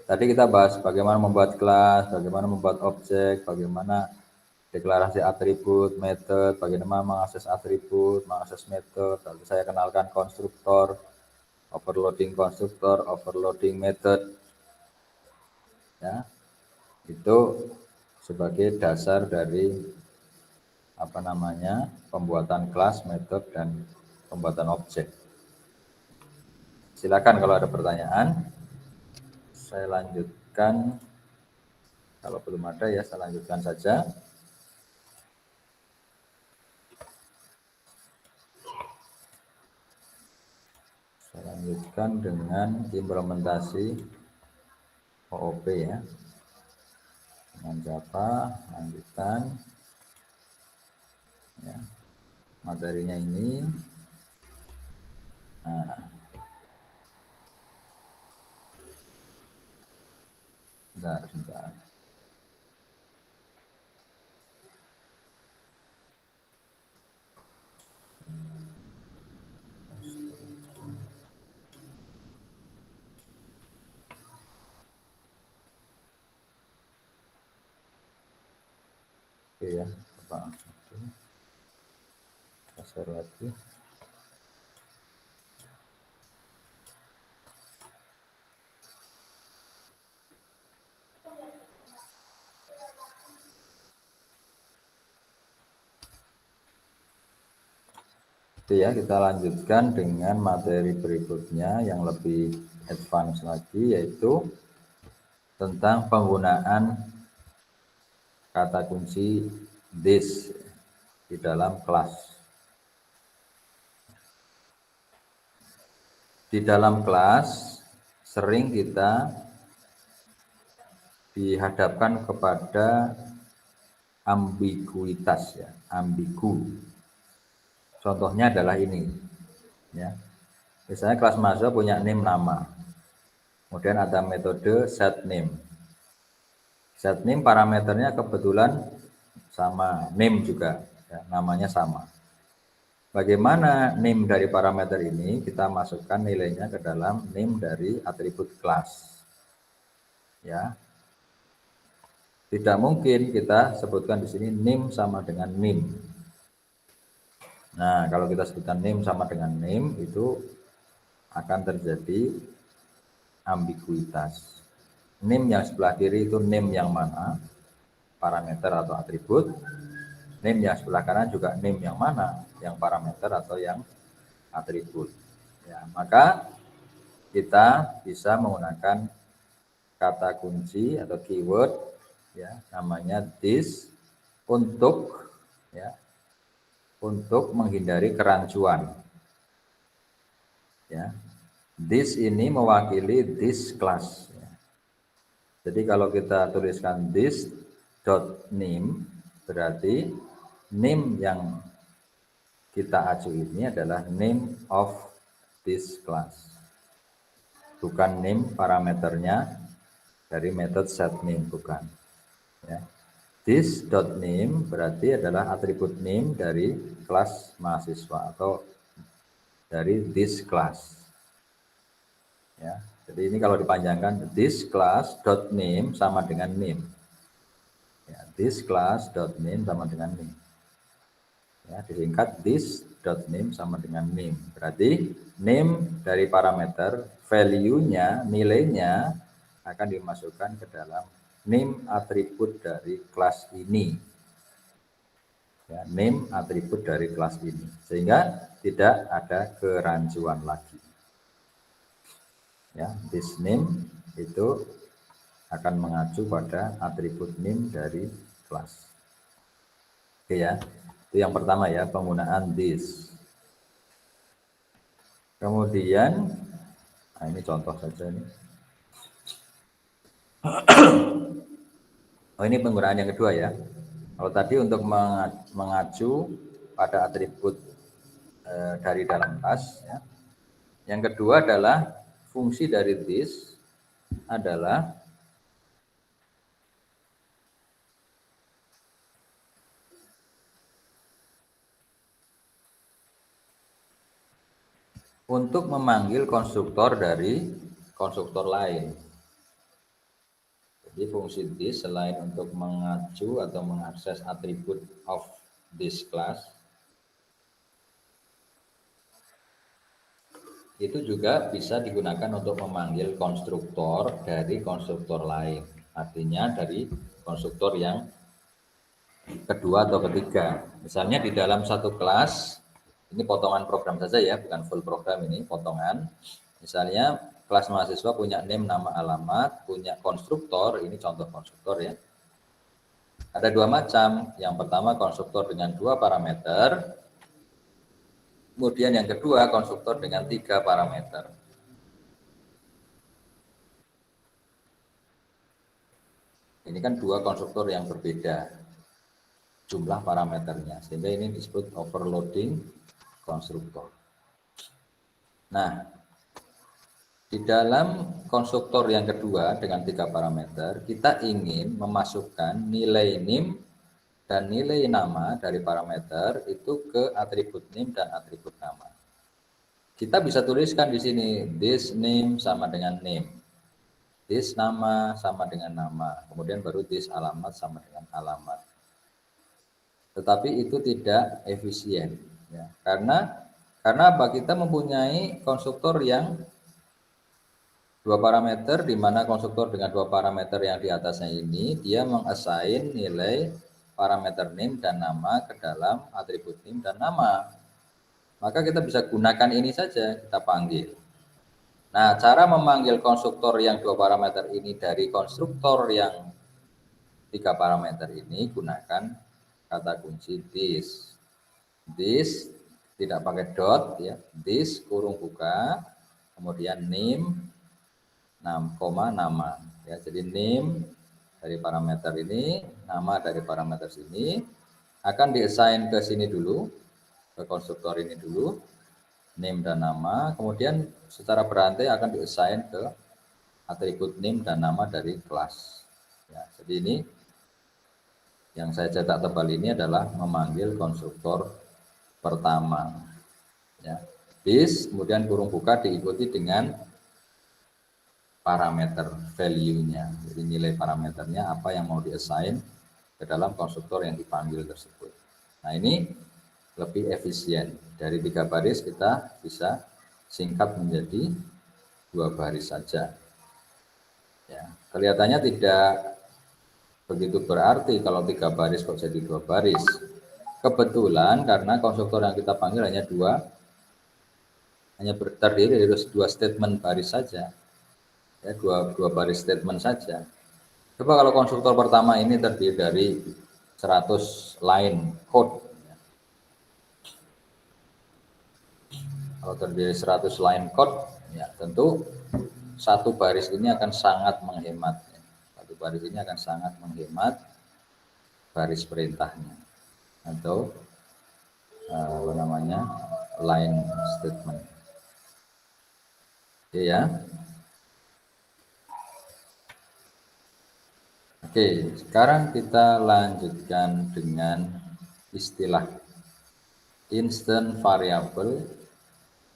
Tadi kita bahas bagaimana membuat kelas, bagaimana membuat objek, bagaimana deklarasi atribut, metode, bagaimana mengakses atribut, mengakses metode. Lalu saya kenalkan konstruktor, overloading konstruktor, overloading method. Ya, itu sebagai dasar dari pembuatan kelas, metode, dan pembuatan objek. Silakan kalau ada pertanyaan. Saya lanjutkan. Kalau belum ada ya saya lanjutkan saja. Saya lanjutkan dengan implementasi OOP ya. Dengan Java, lanjutkan. Ya, materinya ini. Nah, sebentar. Oke ya, Pak. Share lagi. Oke ya, kita lanjutkan dengan materi berikutnya yang lebih advance lagi, yaitu tentang penggunaan kata kunci this di dalam kelas. Di dalam kelas sering kita dihadapkan kepada ambiguitas ya, ambigu. Contohnya adalah ini ya. Misalnya kelas mahasiswa punya name nama. Kemudian ada metode set name. Set name parameternya kebetulan sama name juga ya, namanya sama. Bagaimana name dari parameter ini kita masukkan nilainya ke dalam name dari atribut kelas. Ya. Tidak mungkin kita sebutkan di sini name sama dengan name. Nah, kalau kita sebutkan name sama dengan name, itu akan terjadi ambiguitas. Name yang sebelah kiri itu name yang mana, parameter atau atribut. Name yang sebelah kanan juga name yang mana, yang parameter atau yang atribut. Ya, maka kita bisa menggunakan kata kunci atau keyword, ya, namanya this untuk menghindari kerancuan. Ya, this ini mewakili this class. Ya. Jadi kalau kita tuliskan this dot name, berarti name yang kita acu ini adalah name of this class, bukan name parameternya dari method set name, bukan. Ya. This dot name berarti adalah atribut name dari kelas mahasiswa atau dari this class. Ya, jadi ini kalau dipanjangkan this class dot name sama dengan name. Ya, this class dot name sama dengan name. Ya, disingkat this dot name sama dengan name. Berarti name dari parameter value-nya, nilainya akan dimasukkan ke dalam name atribut dari kelas ini. Ya, name atribut dari kelas ini, sehingga tidak ada kerancuan lagi. Ya, this name itu akan mengacu pada atribut name dari kelas. Oke ya, itu yang pertama ya, penggunaan this. Kemudian, nah ini contoh saja ini. Oh, ini penggunaan yang kedua ya. Kalau tadi untuk mengacu pada atribut dari dalam kelas ya. Yang kedua adalah fungsi dari this adalah untuk memanggil konstruktor dari konstruktor lain. Jadi fungsi this selain untuk mengacu atau mengakses atribut of this class, itu juga bisa digunakan untuk memanggil konstruktor dari konstruktor lain. Artinya dari konstruktor yang kedua atau ketiga. Misalnya di dalam satu kelas, ini potongan program saja ya, bukan full program ini, potongan. Misalnya kelas mahasiswa punya name, nama, alamat, punya konstruktor, ini contoh konstruktor ya. Ada dua macam, yang pertama konstruktor dengan 2 parameter, kemudian yang kedua konstruktor dengan 3 parameter. Ini kan 2 konstruktor yang berbeda jumlah parameternya, sehingga ini disebut overloading konstruktor. Nah, di dalam konstruktor yang kedua dengan 3 parameter, kita ingin memasukkan nilai name dan nilai nama dari parameter itu ke atribut name dan atribut nama. Kita bisa tuliskan di sini this name sama dengan name, this nama sama dengan nama, kemudian baru this alamat sama dengan alamat. Tetapi itu tidak efisien ya. Karena apa? Kita mempunyai konstruktor yang 2 parameter, di mana konstruktor dengan 2 parameter yang di atasnya ini dia mengassign nilai parameter name dan nama ke dalam atribut name dan nama. Maka kita bisa gunakan ini saja, kita panggil. Nah, cara memanggil konstruktor yang 2 parameter ini dari konstruktor yang 3 parameter ini, gunakan kata kunci this. This tidak pakai dot ya, this kurung buka, kemudian name, nama ya. Jadi name dari parameter ini, nama dari parameter sini akan diassign ke sini dulu, ke konstruktor ini dulu, name dan nama, kemudian secara berantai akan diassign ke atribut name dan nama dari kelas ya. Jadi ini yang saya cetak tebal ini adalah memanggil konstruktor pertama ya. This kemudian kurung buka diikuti dengan parameter value-nya. Jadi nilai parameternya apa yang mau diassign ke dalam konstruktor yang dipanggil tersebut. Nah, ini lebih efisien. Dari 3 baris kita bisa singkat menjadi 2 baris saja. Ya, kelihatannya tidak begitu berarti kalau 3 baris kok jadi 2 baris. Kebetulan karena konstruktor yang kita panggil hanya 2, hanya terdiri dari 2 statement baris saja. Ya, 2 baris statement saja. Coba kalau konstruktor pertama ini terdiri dari 100 line code. Kalau terdiri 100 line code, ya tentu 1 baris ini akan sangat menghemat. Baris ini akan sangat menghemat baris perintahnya atau apa namanya line statement. Oke ya. Oke, sekarang kita lanjutkan dengan istilah instant variable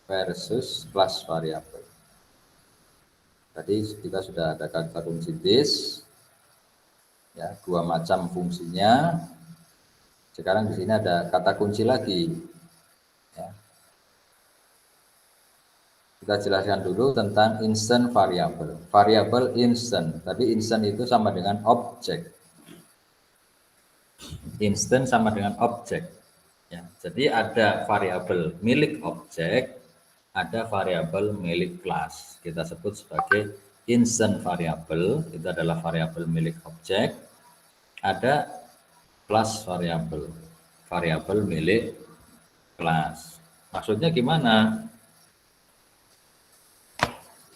versus class variable. Tadi kita sudah ada kata kunci this. Ya, 2 macam fungsinya. Sekarang di sini ada kata kunci lagi. Ya. Kita jelaskan dulu tentang instant variable. Variable instant. Tadi instant itu sama dengan objek. Instant sama dengan objek. Ya, jadi ada variabel milik objek, ada variabel milik kelas. Kita sebut sebagai instant variable, itu adalah variabel milik objek. Ada kelas variabel, variabel milik kelas. Maksudnya gimana?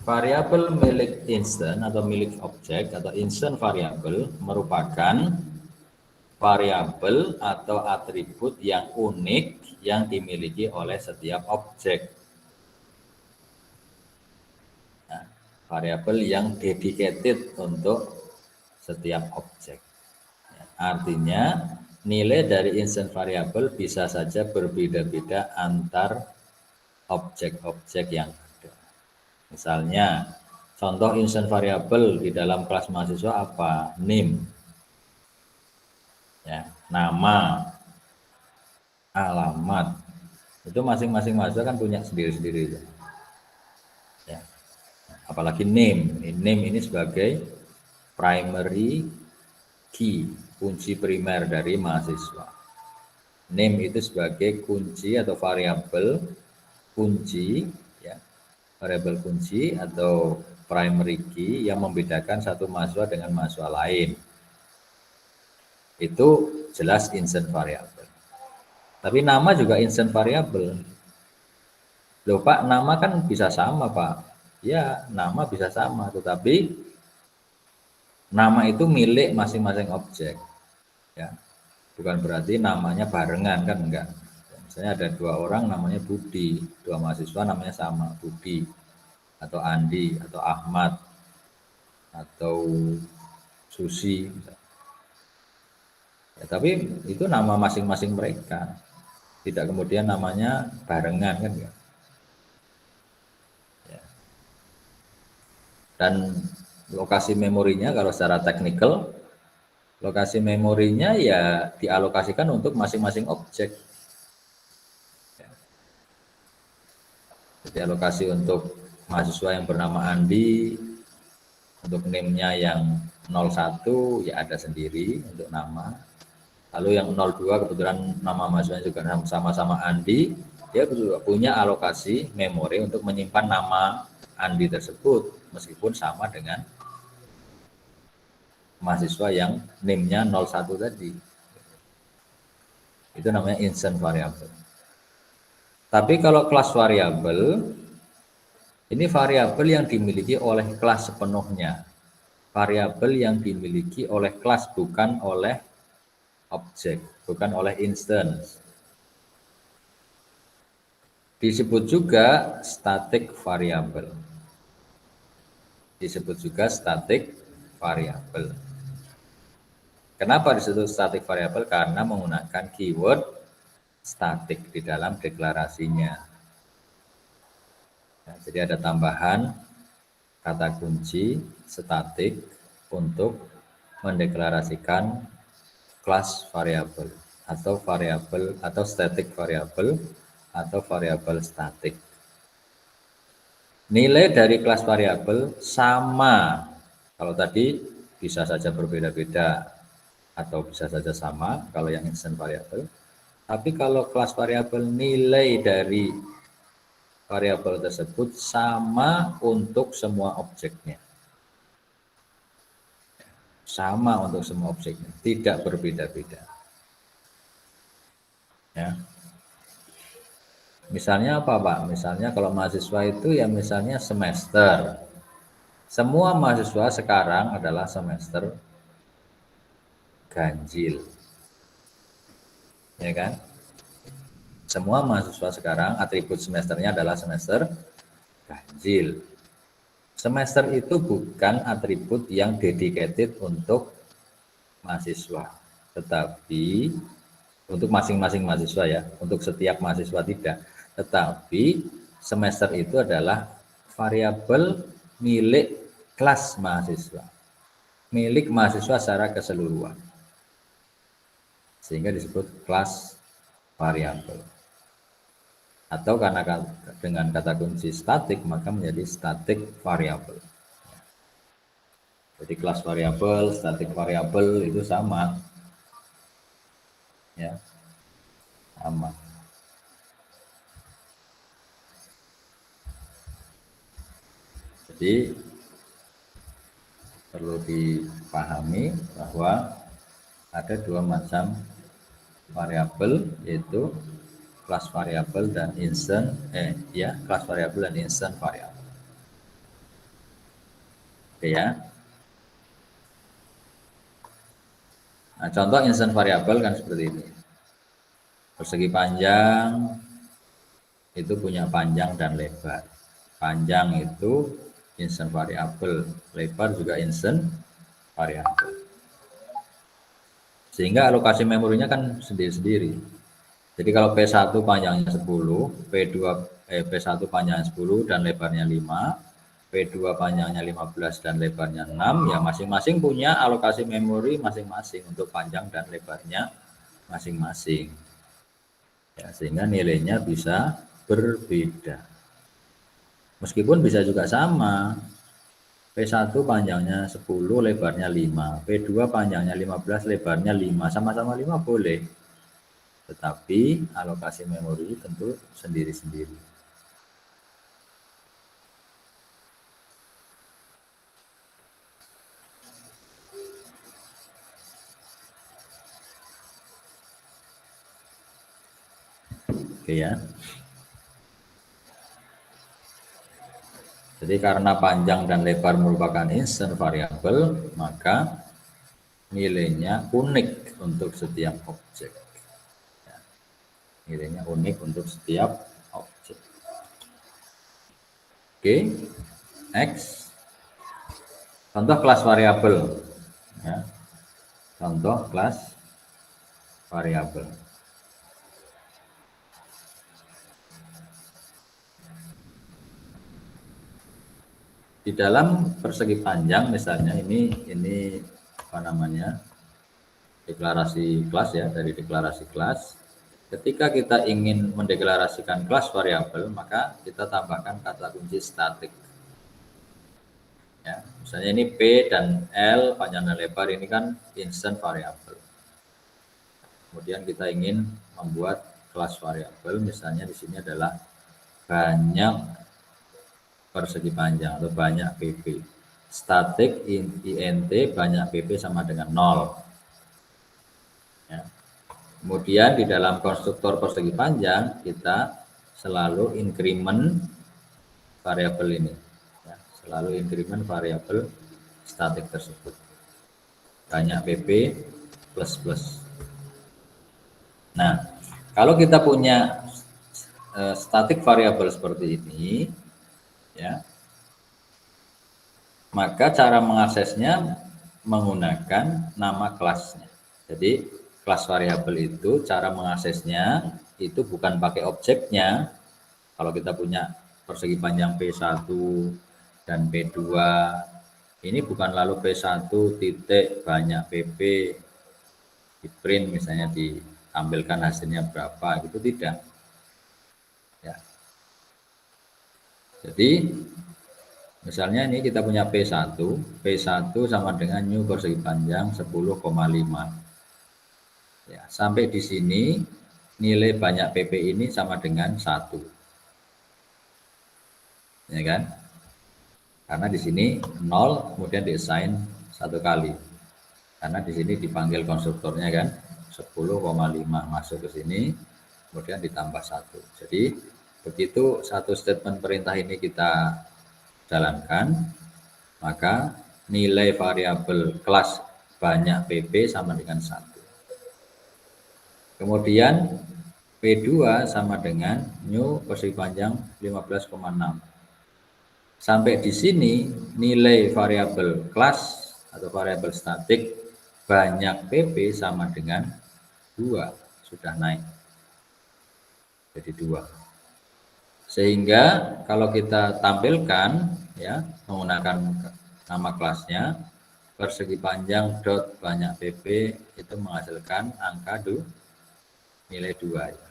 Variabel milik instant atau milik objek atau instant variable merupakan variabel atau atribut yang unik yang dimiliki oleh setiap objek. Nah, variabel yang dedicated untuk setiap objek. Artinya nilai dari instant variable bisa saja berbeda-beda antar objek-objek yang ada. Misalnya, contoh instant variable di dalam kelas mahasiswa apa? Name, ya, nama, alamat. Itu masing-masing mahasiswa kan punya sendiri-sendiri. Ya. Apalagi name. Name ini sebagai primary key, kunci primer dari mahasiswa. Name itu sebagai kunci atau variabel kunci, ya, variabel kunci atau primary key yang membedakan satu mahasiswa dengan mahasiswa lain. Itu jelas instant variable. Tapi nama juga instant variable. Loh Pak, nama kan bisa sama Pak. Ya, nama bisa sama, tetapi nama itu milik masing-masing objek. Ya, bukan berarti namanya barengan, kan enggak. Misalnya ada dua orang namanya Budi, dua mahasiswa namanya sama, Budi atau Andi atau Ahmad atau Susi. Ya, tapi itu nama masing-masing mereka, tidak kemudian namanya barengan, kan enggak. Ya. Dan lokasi memorinya kalau secara teknikal, lokasi memorinya ya dialokasikan untuk masing-masing objek. Jadi alokasi untuk mahasiswa yang bernama Andi, untuk NIM-nya yang 01 ya ada sendiri untuk nama. Lalu yang 02 kebetulan nama mahasiswa juga sama-sama Andi, dia punya alokasi memori untuk menyimpan nama Andi tersebut meskipun sama dengan mahasiswa yang NIM-nya 01 tadi. Itu namanya instant variable. Tapi kalau kelas variabel, ini variabel yang dimiliki oleh kelas sepenuhnya. Variabel yang dimiliki oleh kelas, bukan oleh objek, bukan oleh instance. Disebut juga static variable. Disebut juga static variable. Kenapa disebut static variable? Karena menggunakan keyword static di dalam deklarasinya. Nah, jadi ada tambahan kata kunci static untuk mendeklarasikan kelas variabel atau static variabel atau variabel static. Nilai dari kelas variabel sama. Kalau tadi bisa saja berbeda-beda atau bisa saja sama kalau yang instant variable. Tapi kalau kelas variabel, nilai dari variabel tersebut sama untuk semua objeknya. Sama untuk semua objeknya, tidak berbeda-beda. Ya. Misalnya apa Pak? Misalnya kalau mahasiswa itu ya misalnya semester. Semua mahasiswa sekarang adalah semester ganjil. Ya kan? Semua mahasiswa sekarang atribut semesternya adalah semester ganjil. Semester itu bukan atribut yang dedicated untuk mahasiswa, tetapi untuk masing-masing mahasiswa ya, untuk setiap mahasiswa tidak. Tetapi semester itu adalah variabel milik kelas mahasiswa, milik mahasiswa secara keseluruhan, sehingga disebut kelas variabel. Atau karena dengan kata kunci static maka menjadi static variable. Jadi kelas variabel, static variabel itu sama, ya, sama. Jadi perlu dipahami bahwa ada dua macam variabel, yaitu kelas variabel dan instant kelas variabel dan instant variabel. Oke ya. Nah, contoh instant variabel kan seperti ini. Persegi panjang itu punya panjang dan lebar. Panjang itu instant variabel, lebar juga instant variabel. Sehingga alokasi memorinya kan sendiri-sendiri. Jadi kalau P1 panjangnya 10, P1 panjangnya 10 dan lebarnya 5, P2 panjangnya 15 dan lebarnya 6, ya masing-masing punya alokasi memori masing-masing untuk panjang dan lebarnya masing-masing. Ya, sehingga nilainya bisa berbeda. Meskipun bisa juga sama. P1 panjangnya 10, lebarnya 5. P2 panjangnya 15, lebarnya 5. Sama-sama 5 boleh. Tetapi alokasi memori tentu sendiri-sendiri. Oke ya. Jadi karena panjang dan lebar merupakan instant variable, maka nilainya unik untuk setiap objek. Ya. Nilainya unik untuk setiap objek. Oke, next. Contoh kelas variabel. Ya. Contoh kelas variabel. Di dalam persegi panjang misalnya ini apa namanya, deklarasi kelas ya, dari deklarasi kelas. Ketika kita ingin mendeklarasikan kelas variabel, maka kita tambahkan kata kunci static. Ya, misalnya ini P dan L panjang dan lebar ini kan instant variabel. Kemudian kita ingin membuat kelas variabel, misalnya di sini adalah banyak persegi panjang atau banyak PP. Static int banyak PP sama dengan 0. Ya. Kemudian di dalam konstruktor persegi panjang kita selalu increment variabel ini. Ya, selalu increment variabel static tersebut. Banyak PP plus plus. Nah, kalau kita punya static variabel seperti ini, ya, maka cara mengaksesnya menggunakan nama kelasnya. Jadi kelas variabel itu cara mengaksesnya itu bukan pakai objeknya. Kalau kita punya persegi panjang P1 dan P2, ini bukan lalu P1 titik banyak PP di print misalnya, ditampilkan hasilnya berapa gitu, tidak. Ya. Jadi misalnya ini kita punya P1 sama dengan new persegi panjang 10,5. Ya, sampai di sini nilai banyak PP ini sama dengan 1. Ya kan? Karena di sini 0 kemudian diassign 1 kali. Karena di sini dipanggil konstruktornya kan, 10,5 masuk ke sini, kemudian ditambah 1. Jadi begitu satu statement perintah ini kita jalankan, maka nilai variabel kelas banyak PP sama dengan 1. Kemudian P2 sama dengan new persegi panjang 15,6. Sampai di sini nilai variabel kelas atau variabel statik banyak PP sama dengan 2, sudah naik jadi 2. Sehingga kalau kita tampilkan ya menggunakan nama kelasnya, persegi panjang dot banyak PP itu menghasilkan angka nilai 2 ya.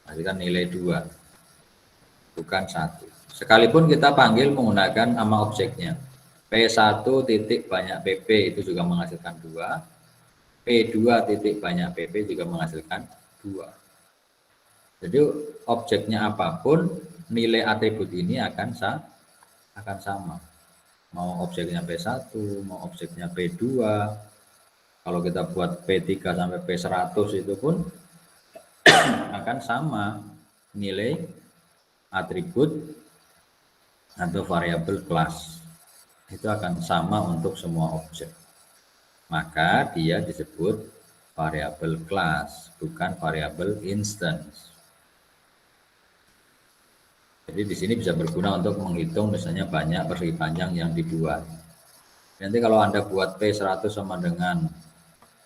Menghasilkan nilai 2 bukan 1. Sekalipun kita panggil menggunakan nama objeknya. P1 titik banyak PP itu juga menghasilkan 2. P2 titik banyak PP juga menghasilkan 2. Jadi objeknya apapun, nilai atribut ini akan sama. mau objeknya P1, mau objeknya P2. Kalau kita buat P3 sampai P100 itu pun akan sama nilai atribut atau variabel kelas. Itu akan sama untuk semua objek. Maka dia disebut variabel kelas, bukan variabel instance. Jadi di sini bisa berguna untuk menghitung misalnya banyak persegi panjang yang dibuat. Nanti kalau Anda buat P100 sama dengan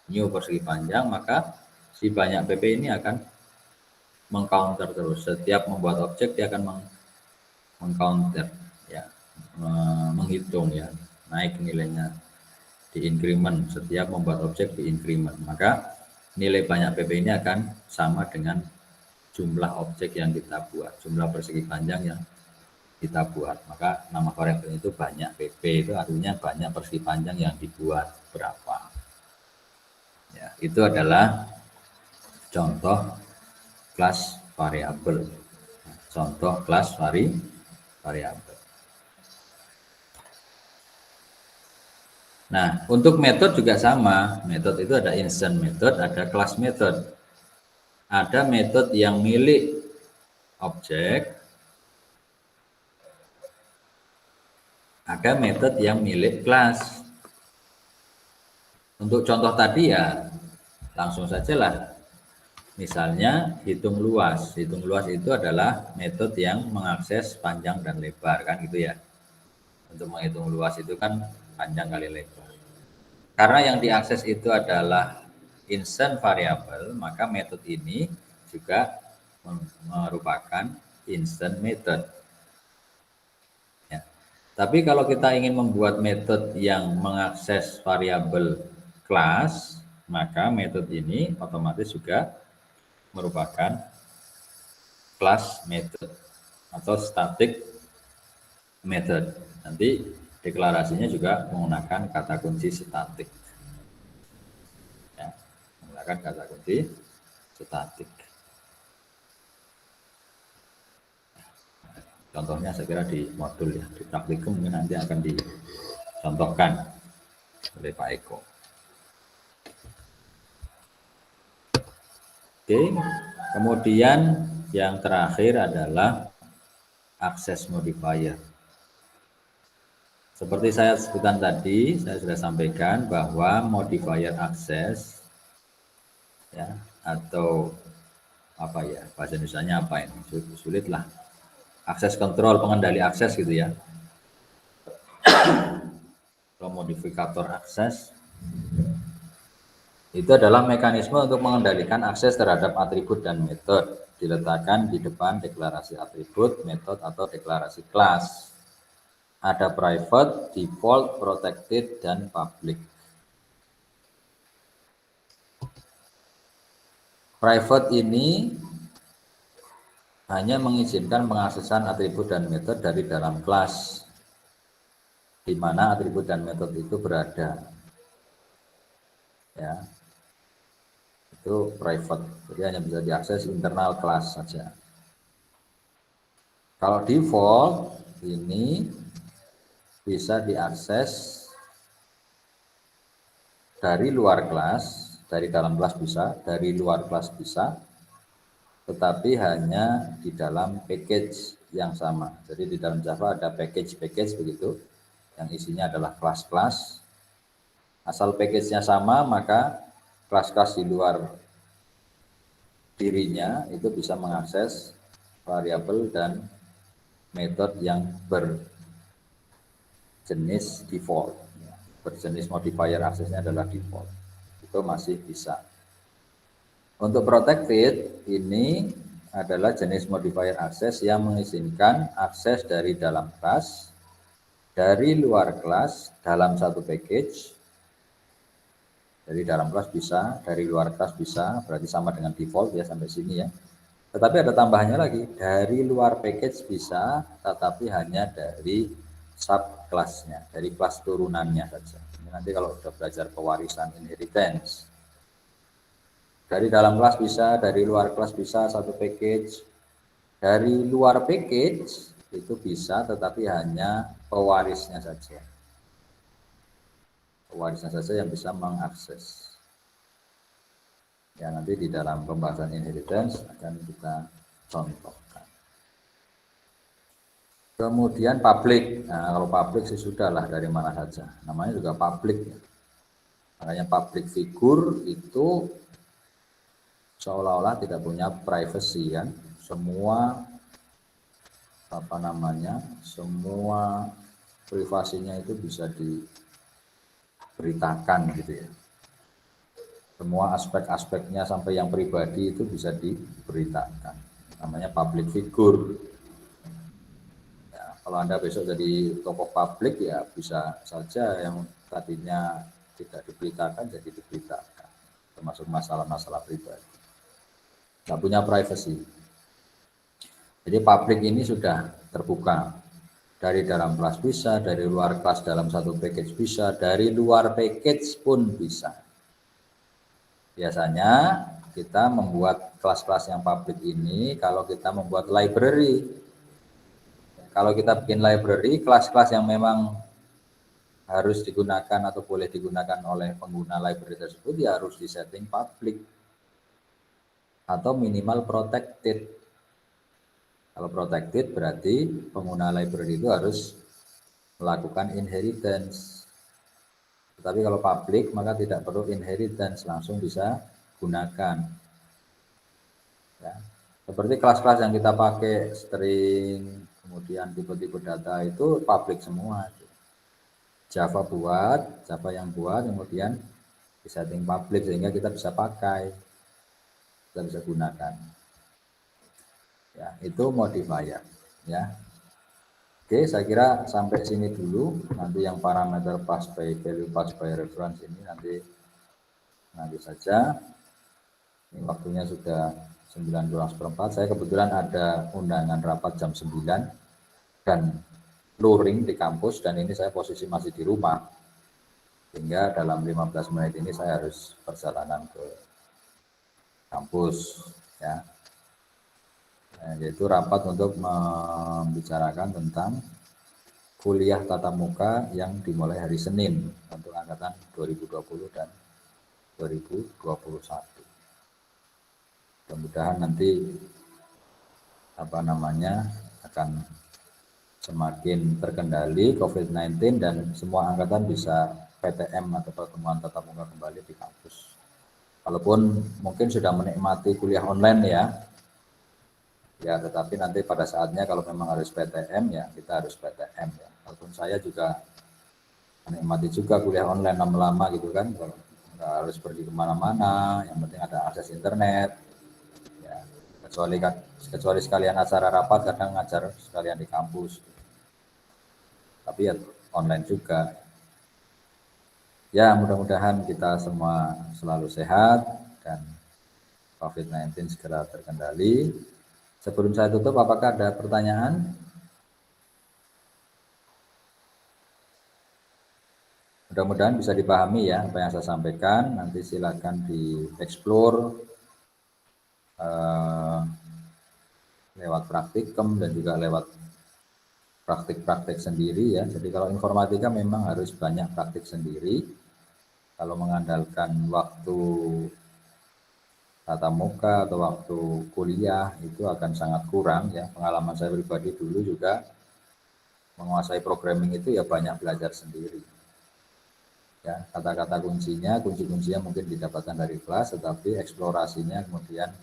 new persegi panjang, maka si banyak PP ini akan mengcounter terus. Setiap membuat objek dia akan mengcounter, ya, menghitung ya, naik nilainya di increment. Setiap membuat objek di increment, maka nilai banyak PP ini akan sama dengan jumlah objek yang kita buat, jumlah persegi panjang yang kita buat. Maka nama variabel itu banyak PP, itu artinya banyak persegi panjang yang dibuat berapa. Ya, itu adalah contoh kelas variabel. Contoh kelas variabel. Nah, untuk metode juga sama. Metode itu ada instant method, ada class method. Ada metode yang milik objek, ada metode yang milik kelas. Untuk contoh tadi ya langsung sajalah. Misalnya hitung luas. Hitung luas itu adalah metode yang mengakses panjang dan lebar, kan gitu ya. Untuk menghitung luas itu kan panjang kali lebar. Karena yang diakses itu adalah instant variable, maka metode ini juga merupakan instant method. Ya. Tapi kalau kita ingin membuat metode yang mengakses variabel kelas, maka metode ini otomatis juga merupakan class method atau static method. Nanti deklarasinya juga menggunakan kata kunci static. Ya, menggunakan kata kunci static. Contohnya saya kira di modul ya, di praktikum mungkin nanti akan dicontohkan oleh Pak Eko. Oke, kemudian yang terakhir adalah access modifier. Seperti saya sebutkan tadi, saya sudah sampaikan bahwa modifier access ya, atau apa ya, bahasa Indonesianya apa ini? Sulit lah. Akses kontrol, pengendali akses gitu ya. Atau modifikator akses itu adalah mekanisme untuk mengendalikan akses terhadap atribut dan metode, diletakkan di depan deklarasi atribut, metode atau deklarasi kelas. Ada private, default, protected, dan public. Private ini hanya mengizinkan pengaksesan atribut dan metode dari dalam kelas, di mana atribut dan metode itu berada. Ya, itu private, jadi hanya bisa diakses internal kelas saja. Kalau default ini bisa diakses dari luar kelas, dari dalam kelas bisa, dari luar kelas bisa, tetapi hanya di dalam package yang sama. Jadi di dalam Java ada package-package begitu, yang isinya adalah kelas-kelas. Asal package-nya sama, maka kelas-kelas di luar dirinya itu bisa mengakses variabel dan metode yang berjenis default. Berjenis modifier aksesnya adalah default. Itu masih bisa. Untuk protected ini adalah jenis modifier akses yang mengizinkan akses dari dalam kelas, dari luar kelas dalam satu package. Dari dalam kelas bisa, dari luar kelas bisa, berarti sama dengan default ya sampai sini ya. Tetapi ada tambahannya lagi, dari luar package bisa, tetapi hanya dari subkelasnya, dari kelas turunannya saja. Ini nanti kalau sudah belajar pewarisan inheritance. Dari dalam kelas bisa, dari luar kelas bisa satu package. Dari luar package itu bisa, tetapi hanya pewarisnya saja. pewarisnya saja yang bisa mengakses. Ya, nanti di dalam pembahasan inheritance akan kita contohkan. Kemudian public. Nah, kalau public sih sudahlah dari mana saja. Namanya juga public. Ya. Makanya public figure itu seolah-olah tidak punya privacy kan. Semua semua privasinya itu bisa diberitakan gitu ya. Semua aspek-aspeknya sampai yang pribadi itu bisa diberitakan. Namanya public figure. Ya, kalau Anda besok jadi tokoh publik ya bisa saja yang tadinya tidak diberitakan jadi diberitakan. Termasuk masalah-masalah pribadi. Nggak punya privacy. Jadi publik ini sudah terbuka. Dari dalam kelas bisa, dari luar kelas dalam satu package bisa, dari luar package pun bisa. Biasanya kita membuat kelas-kelas yang publik ini kalau kita membuat library. Kalau kita bikin library, kelas-kelas yang memang harus digunakan atau boleh digunakan oleh pengguna library tersebut ya harus disetting public atau minimal protected. Kalau protected berarti pengguna library itu harus melakukan inheritance. Tetapi kalau public maka tidak perlu inheritance, langsung bisa gunakan. Ya. Seperti kelas-kelas yang kita pakai string, kemudian tipe-tipe data itu public semua. Java yang buat, kemudian disetting public sehingga kita bisa pakai, kita bisa gunakan. Ya, itu modifier. Ya. Oke, saya kira sampai sini dulu. Nanti yang parameter pass by value, pass by reference ini nanti saja. Ini waktunya sudah 19:04. Saya kebetulan ada undangan rapat jam 9 dan luring di kampus dan ini saya posisi masih di rumah. Sehingga dalam 15 menit ini saya harus perjalanan ke kampus ya. Yaitu rapat untuk membicarakan tentang kuliah tatap muka yang dimulai hari Senin untuk angkatan 2020 dan 2021. Mudah-mudahan nanti akan semakin terkendali COVID-19 dan semua angkatan bisa PTM atau pertemuan tatap muka kembali di kampus. Walaupun mungkin sudah menikmati kuliah online ya tetapi nanti pada saatnya kalau memang harus PTM ya kita harus PTM ya. Walaupun saya juga menikmati juga kuliah online lama-lama gitu kan, nggak harus pergi kemana-mana, yang penting ada akses internet ya, kecuali sekalian acara rapat kadang ngajar sekalian di kampus tapi ya online juga ya. Mudah-mudahan kita semua selalu sehat dan COVID-19 segera terkendali. Sebelum saya tutup, apakah ada pertanyaan? Mudah-mudahan bisa dipahami ya apa yang saya sampaikan. Nanti silakan di-explore lewat praktikum dan juga lewat praktik-praktik sendiri ya. Jadi kalau informatika memang harus banyak praktik sendiri. Kalau mengandalkan waktu tatap muka atau waktu kuliah itu akan sangat kurang ya. Pengalaman saya pribadi dulu juga menguasai programming itu ya banyak belajar sendiri. Ya, kata-kata kunci-kuncinya mungkin didapatkan dari kelas, tetapi eksplorasinya kemudian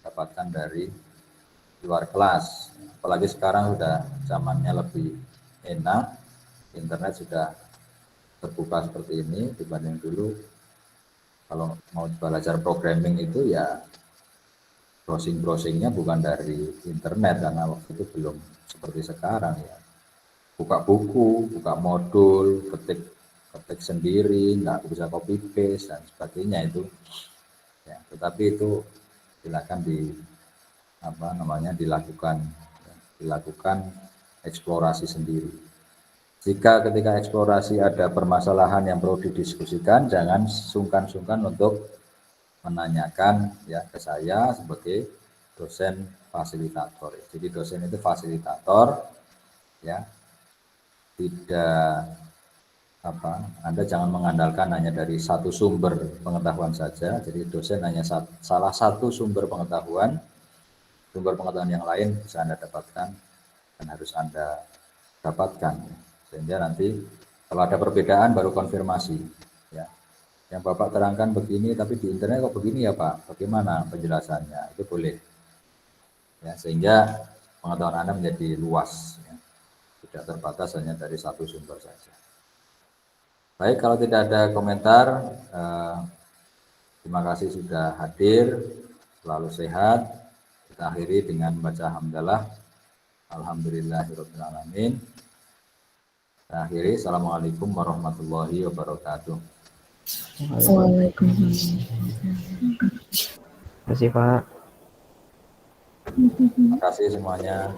dapatkan dari luar kelas. Apalagi sekarang sudah zamannya lebih enak, internet sudah terbuka seperti ini dibanding dulu. Kalau mau belajar programming itu ya browsingnya bukan dari internet karena waktu itu belum seperti sekarang ya. Buka buku, buka modul, ketik sendiri, nggak bisa copy paste dan sebagainya itu. Ya, tetapi itu silakan dilakukan eksplorasi sendiri. Jika ketika eksplorasi ada permasalahan yang perlu didiskusikan, jangan sungkan-sungkan untuk menanyakan ya ke saya sebagai dosen fasilitator. Jadi dosen itu fasilitator ya, tidak Anda jangan mengandalkan hanya dari satu sumber pengetahuan saja. Jadi dosen hanya salah satu sumber pengetahuan yang lain bisa Anda dapatkan dan harus Anda dapatkan. Sehingga nanti kalau ada perbedaan baru konfirmasi. Ya. Yang Bapak terangkan begini, tapi di internet kok begini ya Pak? Bagaimana penjelasannya? Itu boleh. Ya, sehingga pengetahuan Anda menjadi luas. Ya. Tidak terbatas hanya dari satu sumber saja. Baik, kalau tidak ada komentar, terima kasih sudah hadir, selalu sehat. Kita akhiri dengan membaca hamdalah. Alhamdulillahirrahmanirrahim. Kita akhiri, assalamualaikum warahmatullahi wabarakatuh. Waalaikumsalam. Terima kasih Pak. Terima kasih semuanya.